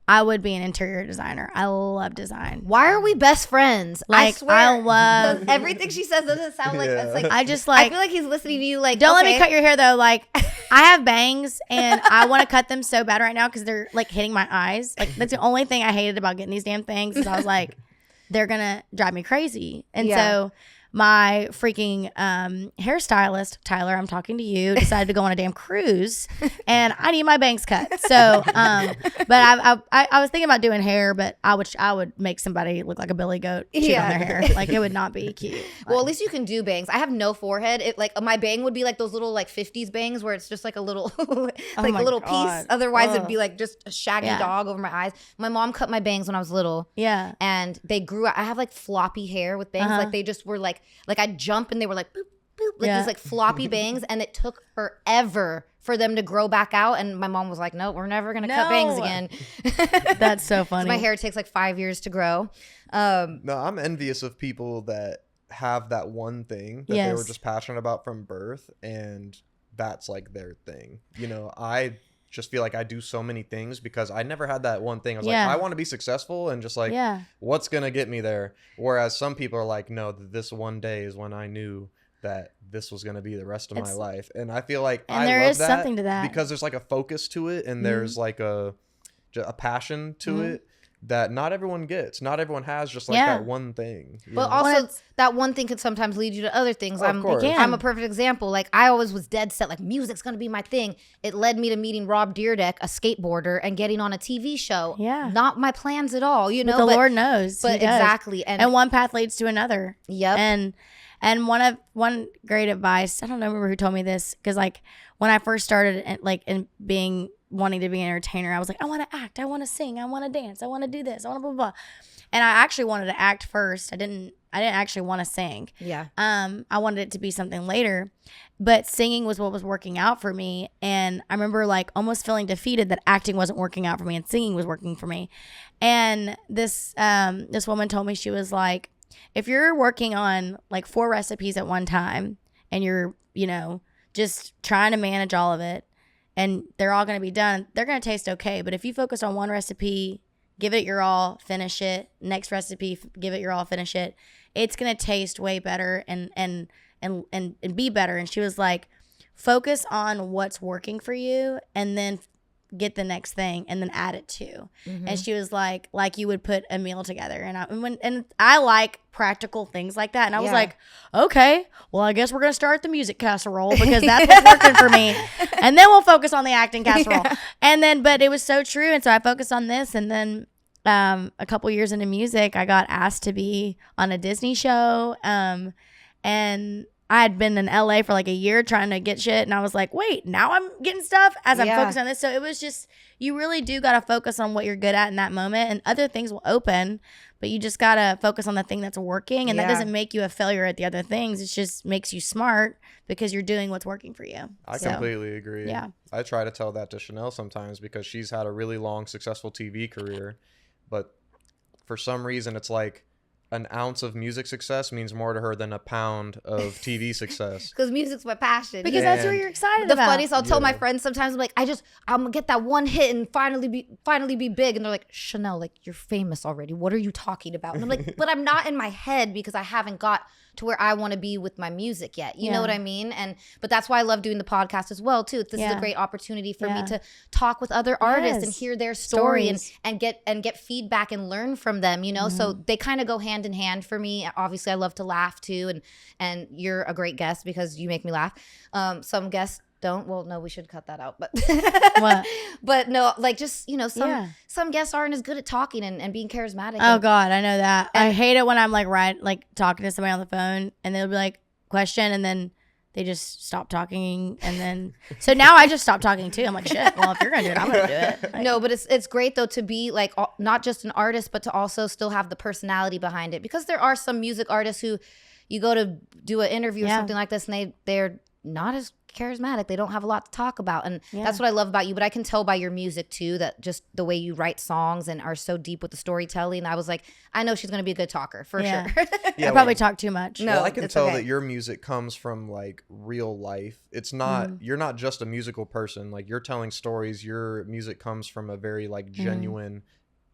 I would be an interior designer. I love design. Why are we best friends? Like, I swear, I love everything she says doesn't sound like it's like I just like. I feel like he's listening to you. Like, don't let me cut your hair though. Like, I have bangs and I want to cut them so bad right now because they're like hitting my eyes. Like, that's the only thing I hated about getting these damn things. Is I was like, they're gonna drive me crazy. And so my freaking hairstylist, Tyler, I'm talking to you, decided to go on a damn cruise, and I need my bangs cut. So, but I was thinking about doing hair, but I would make somebody look like a billy goat cheating on their hair. Like, it would not be cute. Well, at least you can do bangs. I have no forehead. It like my bang would be like those little like 50s bangs where it's just like a little like a little piece. Otherwise, it'd be like just a shaggy dog over my eyes. My mom cut my bangs when I was little. Yeah, and they grew out. I have like floppy hair with bangs. Like they just were like I'd jump and they were like boop, boop, like these like floppy bangs, and it took forever for them to grow back out. And my mom was like, "No, we're never gonna cut bangs again." That's so funny. So my hair takes like 5 years to grow. No, I'm envious of people that have that one thing that they were just passionate about from birth, and that's like their thing. I just feel like I do so many things because I never had that one thing. I was like, I want to be successful, and just like, what's going to get me there? Whereas some people are like, no, this one day is when I knew that this was going to be the rest of my life. And I feel like there is something to that, because there's like a focus to it, and there's like a passion to it that not everyone gets. Not everyone has just like that one thing. But also that one thing could sometimes lead you to other things. I'm a perfect example. Like, I always was dead set, like, music's going to be my thing. It led me to meeting Rob Deerdeck, a skateboarder, and getting on a TV show. Yeah. Not my plans at all, but the Lord knows. But exactly. And one path leads to another. Yep. And one great advice, I don't remember who told me this, because like when I first started wanting to be an entertainer, I was like, I want to act, I want to sing, I want to dance, I want to do this, I want to blah, blah, blah. And I actually wanted to act first. I didn't actually want to sing. Yeah. I wanted it to be something later, but singing was what was working out for me. And I remember like almost feeling defeated that acting wasn't working out for me and singing was working for me. And this woman told me, she was like, if you're working on like 4 recipes at one time and you're, just trying to manage all of it, and they're all going to be done, they're going to taste okay. But if you focus on one recipe, give it your all, finish it. Next recipe, give it your all, finish it. It's going to taste way better and be better. And she was like, focus on what's working for you, and then get the next thing and then add it to. And she was like you would put a meal together. And I like practical things like that. And I was like, okay, well, I guess we're going to start the music casserole because that's what's working for me. And then we'll focus on the acting casserole. And then, but it was so true. And so I focused on this. And then a couple years into music, I got asked to be on a Disney show. And I had been in LA for like a year trying to get shit, and I was like, wait, now I'm getting stuff as I'm focused on this. So it was just, you really do got to focus on what you're good at in that moment, and other things will open, but you just got to focus on the thing that's working, and that doesn't make you a failure at the other things. It just makes you smart because you're doing what's working for you. I completely agree. Yeah. I try to tell that to Chanel sometimes because she's had a really long, successful TV career, but for some reason it's like an ounce of music success means more to her than a pound of TV success. Because music's my passion. Because that's what you're excited about. The funniest, I'll tell my friends sometimes, I'm like, I'm gonna get that one hit and finally be big. And they're like, Chanel, like, you're famous already. What are you talking about? And I'm like, but I'm not in my head because I haven't got to where I want to be with my music yet. You know what I mean? But that's why I love doing the podcast as well too. This is a great opportunity for me to talk with other artists and hear their story and get feedback and learn from them, you know? So they kind of go hand in hand for me. Obviously I love to laugh too. And you're a great guest because you make me laugh. Some guests don't. Well, no, we should cut that out. But what? But no, like, just, you know, some guests aren't as good at talking and being charismatic. Oh God, I know that. I hate it when I'm like talking to somebody on the phone and they'll be like, question, and then they just stop talking, and then so now I just stop talking too. I'm like, shit. Well, if you're gonna do it, I'm gonna do it. Like, no, but it's great though to be like not just an artist, but to also still have the personality behind it, because there are some music artists who you go to do an interview or something like this, and they're not as charismatic. They don't have a lot to talk about, and that's what I love about you. But I can tell by your music too that just the way you write songs and are so deep with the storytelling. I was like, I know she's gonna be a good talker for sure. I probably talk too much. No, I can tell that your music comes from like real life. It's not you're not just a musical person. Like, you're telling stories. Your music comes from a very like genuine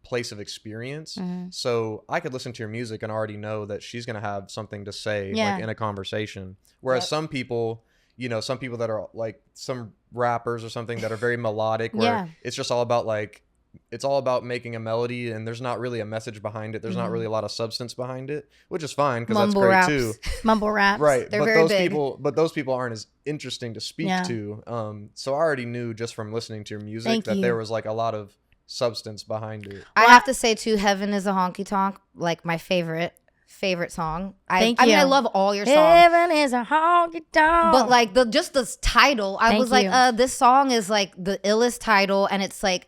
place of experience. So I could listen to your music and already know that she's gonna have something to say like in a conversation. Whereas some people, you know, some people that are like some rappers or something that are very melodic, where it's just all about like, it's all about making a melody and there's not really a message behind it. There's not really a lot of substance behind it, which is fine because that's great too. Mumble raps. Right. They're but very those big. those people aren't as interesting to speak to. So I already knew just from listening to your music that there was like a lot of substance behind it. I have to say too, Heaven is a Honky Tonk, like my favorite song. I mean, I love all your songs. Heaven is a honky tonk. But like just this title, I was like, this song is like the illest title, and it's like,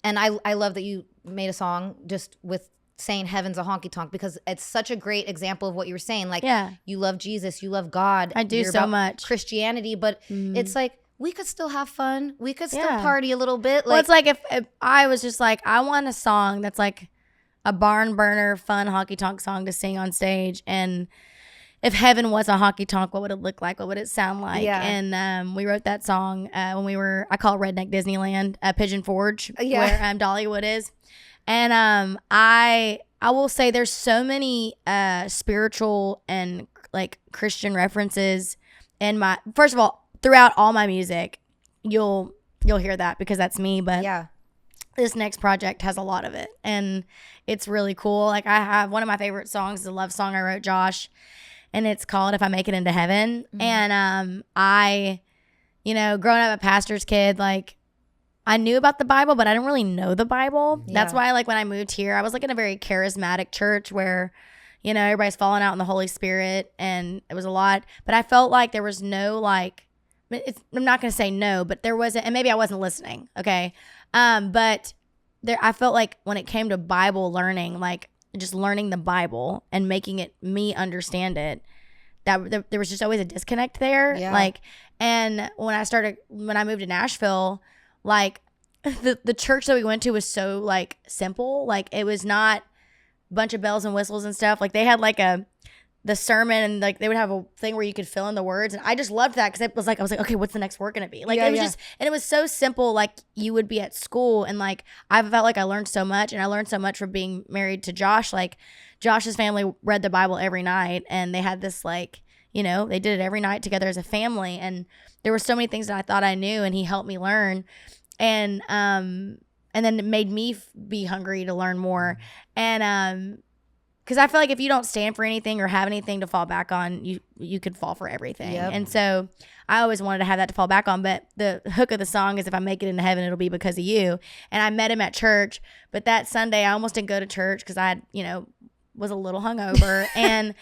and I love that you made a song just with saying Heaven's a honky tonk, because it's such a great example of what you were saying. Like, you love Jesus, you love God. I do so much. Christianity, but it's like, we could still have fun. We could still party a little bit. Well, it's like if I was just like, I want a song that's like a barn burner, fun honky tonk song to sing on stage. And if heaven was a honky tonk, what would it look like? What would it sound like? Yeah. And we wrote that song when I call it Redneck Disneyland, Pigeon Forge, where Dollywood is. And I will say there's so many spiritual and like Christian references in my, first of all, throughout all my music. You'll hear that because that's me. But this next project has a lot of it, and it's really cool. Like, I have one of my favorite songs is a love song I wrote Josh, and it's called If I Make It Into Heaven. And I, you know, growing up a pastor's kid, like, I knew about the Bible, but I didn't really know the Bible. That's why, like, when I moved here, I was like in a very charismatic church where, you know, everybody's falling out in the Holy Spirit, and it was a lot. But I felt like there was no, like, I'm not going to say no, but there wasn't, and maybe I wasn't listening. Okay. But there, I felt like when it came to Bible learning, like just learning the Bible and making it me understand it, that there was just always a disconnect there. Like, and when I moved to Nashville, like the church that we went to was so like simple. Like, it was not a bunch of bells and whistles and stuff. Like, they had like the sermon, and like they would have a thing where you could fill in the words, and I just loved that because I was like, okay, what's the next word gonna be? Like, it was just, and it was so simple, like you would be at school, and like I felt like I learned so much, and I learned so much from being married to Josh. Like, Josh's family read the Bible every night, and they had this, like, you know, they did it every night together as a family, and there were so many things that I thought I knew, and he helped me learn, and then it made me be hungry to learn more, and because I feel like if you don't stand for anything or have anything to fall back on, you could fall for everything. And so I always wanted to have that to fall back on. But the hook of the song is, if I make it into heaven, it'll be because of you. And I met him at church. But that Sunday, I almost didn't go to church because I had, you know, was a little hungover and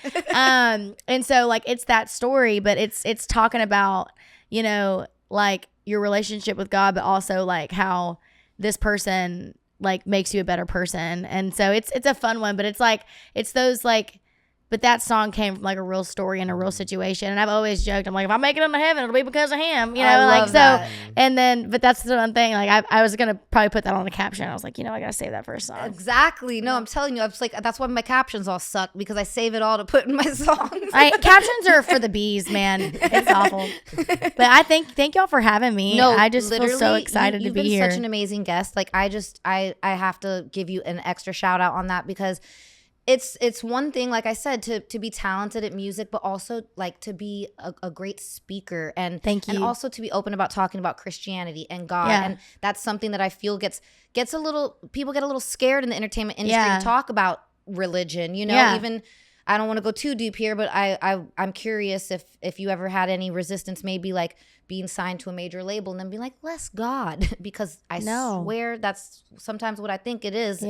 so like it's that story, but it's talking about, you know, like your relationship with God, but also like how this person like makes you a better person. And so it's a fun one, but it's like it's those like, but that song came from like a real story and a real situation. And I've always joked, I'm like, if I make it into heaven, it'll be because of him, you know, I like love so that. and then but that's the one thing, like I was gonna probably put that on the caption. I was like, you know, I gotta save that for a song. Exactly. No, I'm telling you, I was like, that's why my captions all suck, because I save it all to put in my songs. Captions are for the bees, man. It's awful. But I thank y'all for having me. No, I just feel so literally, excited to be here. You've been such an amazing guest. Like I have to give you an extra shout out on that, because it's one thing, like I said, to be talented at music, but also like to be a great speaker, and thank you, and also to be open about talking about Christianity and God. And that's something that I feel gets a little, people get a little scared in the entertainment industry to talk about religion, you know. Even I don't want to go too deep here, but I'm curious if you ever had any resistance, maybe like being signed to a major label and then be like, less God, because I swear that's sometimes what I think it is.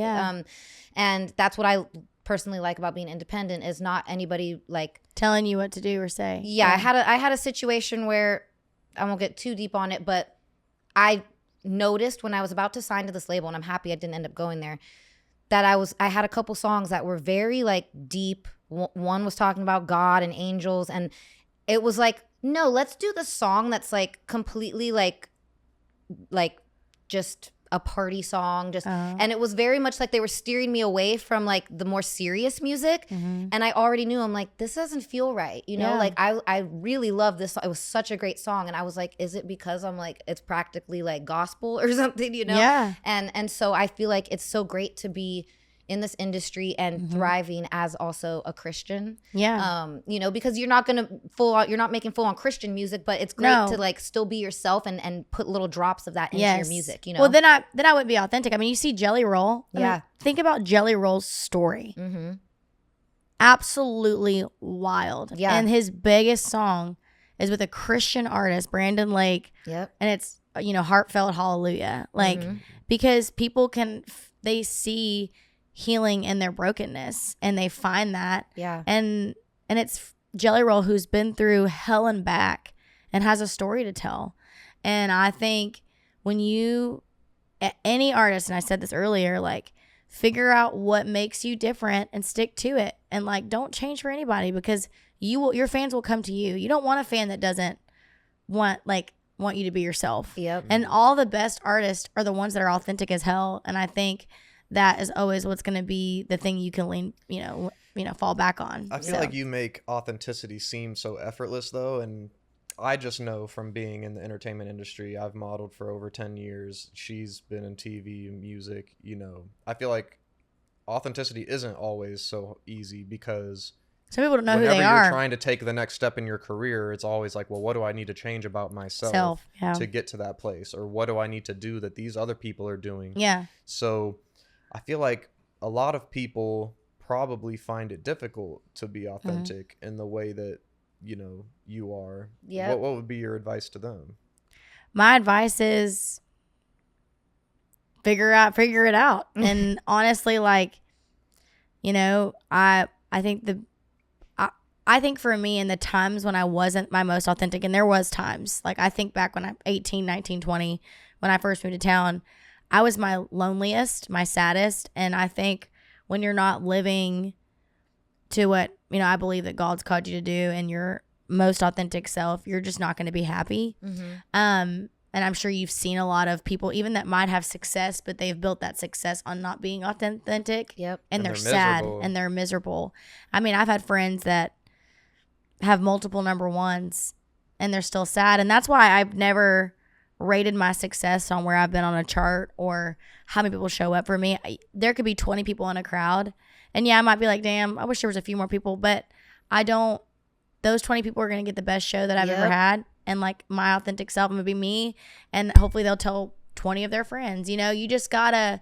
And that's what I personally like about being independent, is not anybody like telling you what to do or say. I had a situation where, I won't get too deep on it, but I noticed when I was about to sign to this label, and I'm happy I didn't end up going there, that I had a couple songs that were very like deep. One was talking about God and angels, and it was like, no, let's do the song that's like completely like just a party song, just and it was very much like they were steering me away from like the more serious music. And I already knew, I'm like, this doesn't feel right, you know. Like I really love this song. It was such a great song, and I was like, is it because I'm like, it's practically like gospel or something, you know? And so I feel like it's so great to be in this industry and thriving as also a Christian. You know, because you're not making full on Christian music, but it's great to like still be yourself and put little drops of that into your music, you know. Well, then I wouldn't be authentic. I mean, you see Jelly Roll. I mean, think about Jelly Roll's story. Absolutely wild. And his biggest song is with a Christian artist, Brandon Lake. And it's, you know, Heartfelt Hallelujah. Like, because people they see healing in their brokenness, and they find that. And it's Jelly Roll, who's been through hell and back and has a story to tell. And I think when any artist, and I said this earlier, like, figure out what makes you different and stick to it, and like, don't change for anybody, because your fans will come to you. You don't want a fan that doesn't want you to be yourself. And all the best artists are the ones that are authentic as hell. And I think that is always what's going to be the thing you can lean, fall back on. I feel like you make authenticity seem so effortless, though. And I just know from being in the entertainment industry, I've modeled for over 10 years. She's been in TV and music, you know. I feel like authenticity isn't always so easy, because some people don't know who they are. Whenever you're trying to take the next step in your career, it's always like, well, what do I need to change about myself to get to that place? Or what do I need to do that these other people are doing? So I feel like a lot of people probably find it difficult to be authentic in the way that, you know, you are. What would be your advice to them? My advice is figure it out. And honestly, like, you know, I think for me, in the times when I wasn't my most authentic, and there was times, like I think back when I'm 18, 19, 20, when I first moved to town, I was my loneliest, my saddest. And I think when you're not living to what, you know, I believe that God's called you to do, and your most authentic self, you're just not going to be happy. And I'm sure you've seen a lot of people, even that might have success, but they've built that success on not being authentic. And they're sad and they're miserable. I mean, I've had friends that have multiple number ones and they're still sad. And that's why I've never rated my success on where I've been on a chart or how many people show up for me. There could be 20 people in a crowd, and I might be like, damn, I wish there was a few more people, but I don't. Those 20 people are going to get the best show that I've ever had, and like my authentic self, I'm going to be me, and hopefully they'll tell 20 of their friends. You know, you just gotta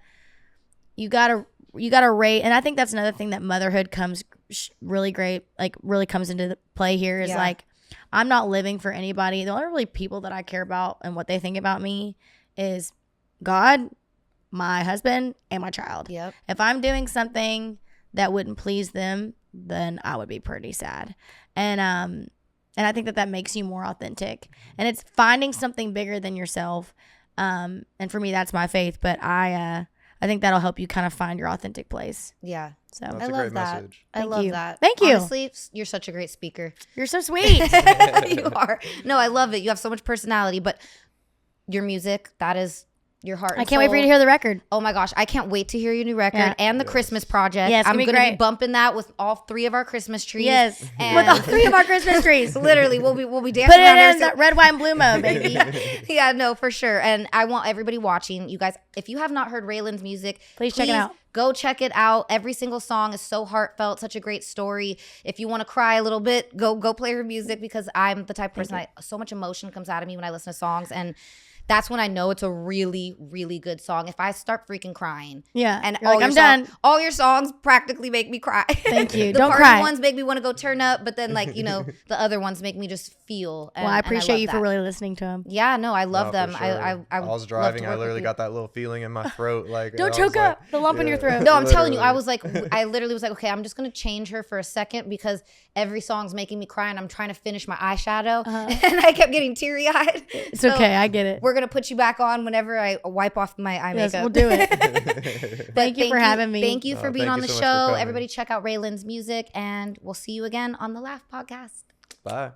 rate. And I think that's another thing that motherhood comes really comes into play here is like, I'm not living for anybody. The only really people that I care about and what they think about me is God, my husband, and my child. If I'm doing something that wouldn't please them, then I would be pretty sad. And I think that makes you more authentic. And it's finding something bigger than yourself. And for me, that's my faith. But I think that'll help you kind of find your authentic place. Yeah. So That's I a love great that. message. I love that. Thank you. Honestly, you're such a great speaker. You're so sweet. You are. No, I love it. You have so much personality, but your music, that is your heart and I can't wait for you to soul. hear the record. Oh my gosh, I can't wait to hear your new record and the Christmas project. Yes, I'm gonna be gonna great. be bumping that with all 3 of our Christmas trees. Yes, and with all 3 of our Christmas trees. Literally, we'll be dancing Put around it there. in that red, white, and blue mode, baby. Yeah, no, for sure. And I want everybody watching, you guys, if you have not heard Raelynn's music, Please check it out. Go check it out. Every single song is so heartfelt, such a great story. If you want to cry a little bit, go play her music, because I'm the type of person, so much emotion comes out of me when I listen to songs, and that's when I know it's a really, really good song. If I start freaking crying. Yeah. And you're like, I'm done. All your songs practically make me cry. Thank you. The Don't party cry. ones make me want to go turn up, but then the other ones make me just feel. Well, I appreciate you for really listening to him. Yeah, no, I love them. For sure. I was love driving. to I work literally with got that little feeling in my throat. Like, Don't choke up. The lump in your throat. No, I'm telling you, I Literally. literally was like, okay, I'm just going to change her for a second, because every song's making me cry and I'm trying to finish my eyeshadow. And I kept getting teary eyed. It's okay. I get it. We're going to put you back on whenever I wipe off my eye Yes, makeup. we'll do it. Thank you for having me. Thank you for being thank on you the so much for show. coming. Everybody check out Raelynn's music, and we'll see you again on the Laugh Podcast. Bye.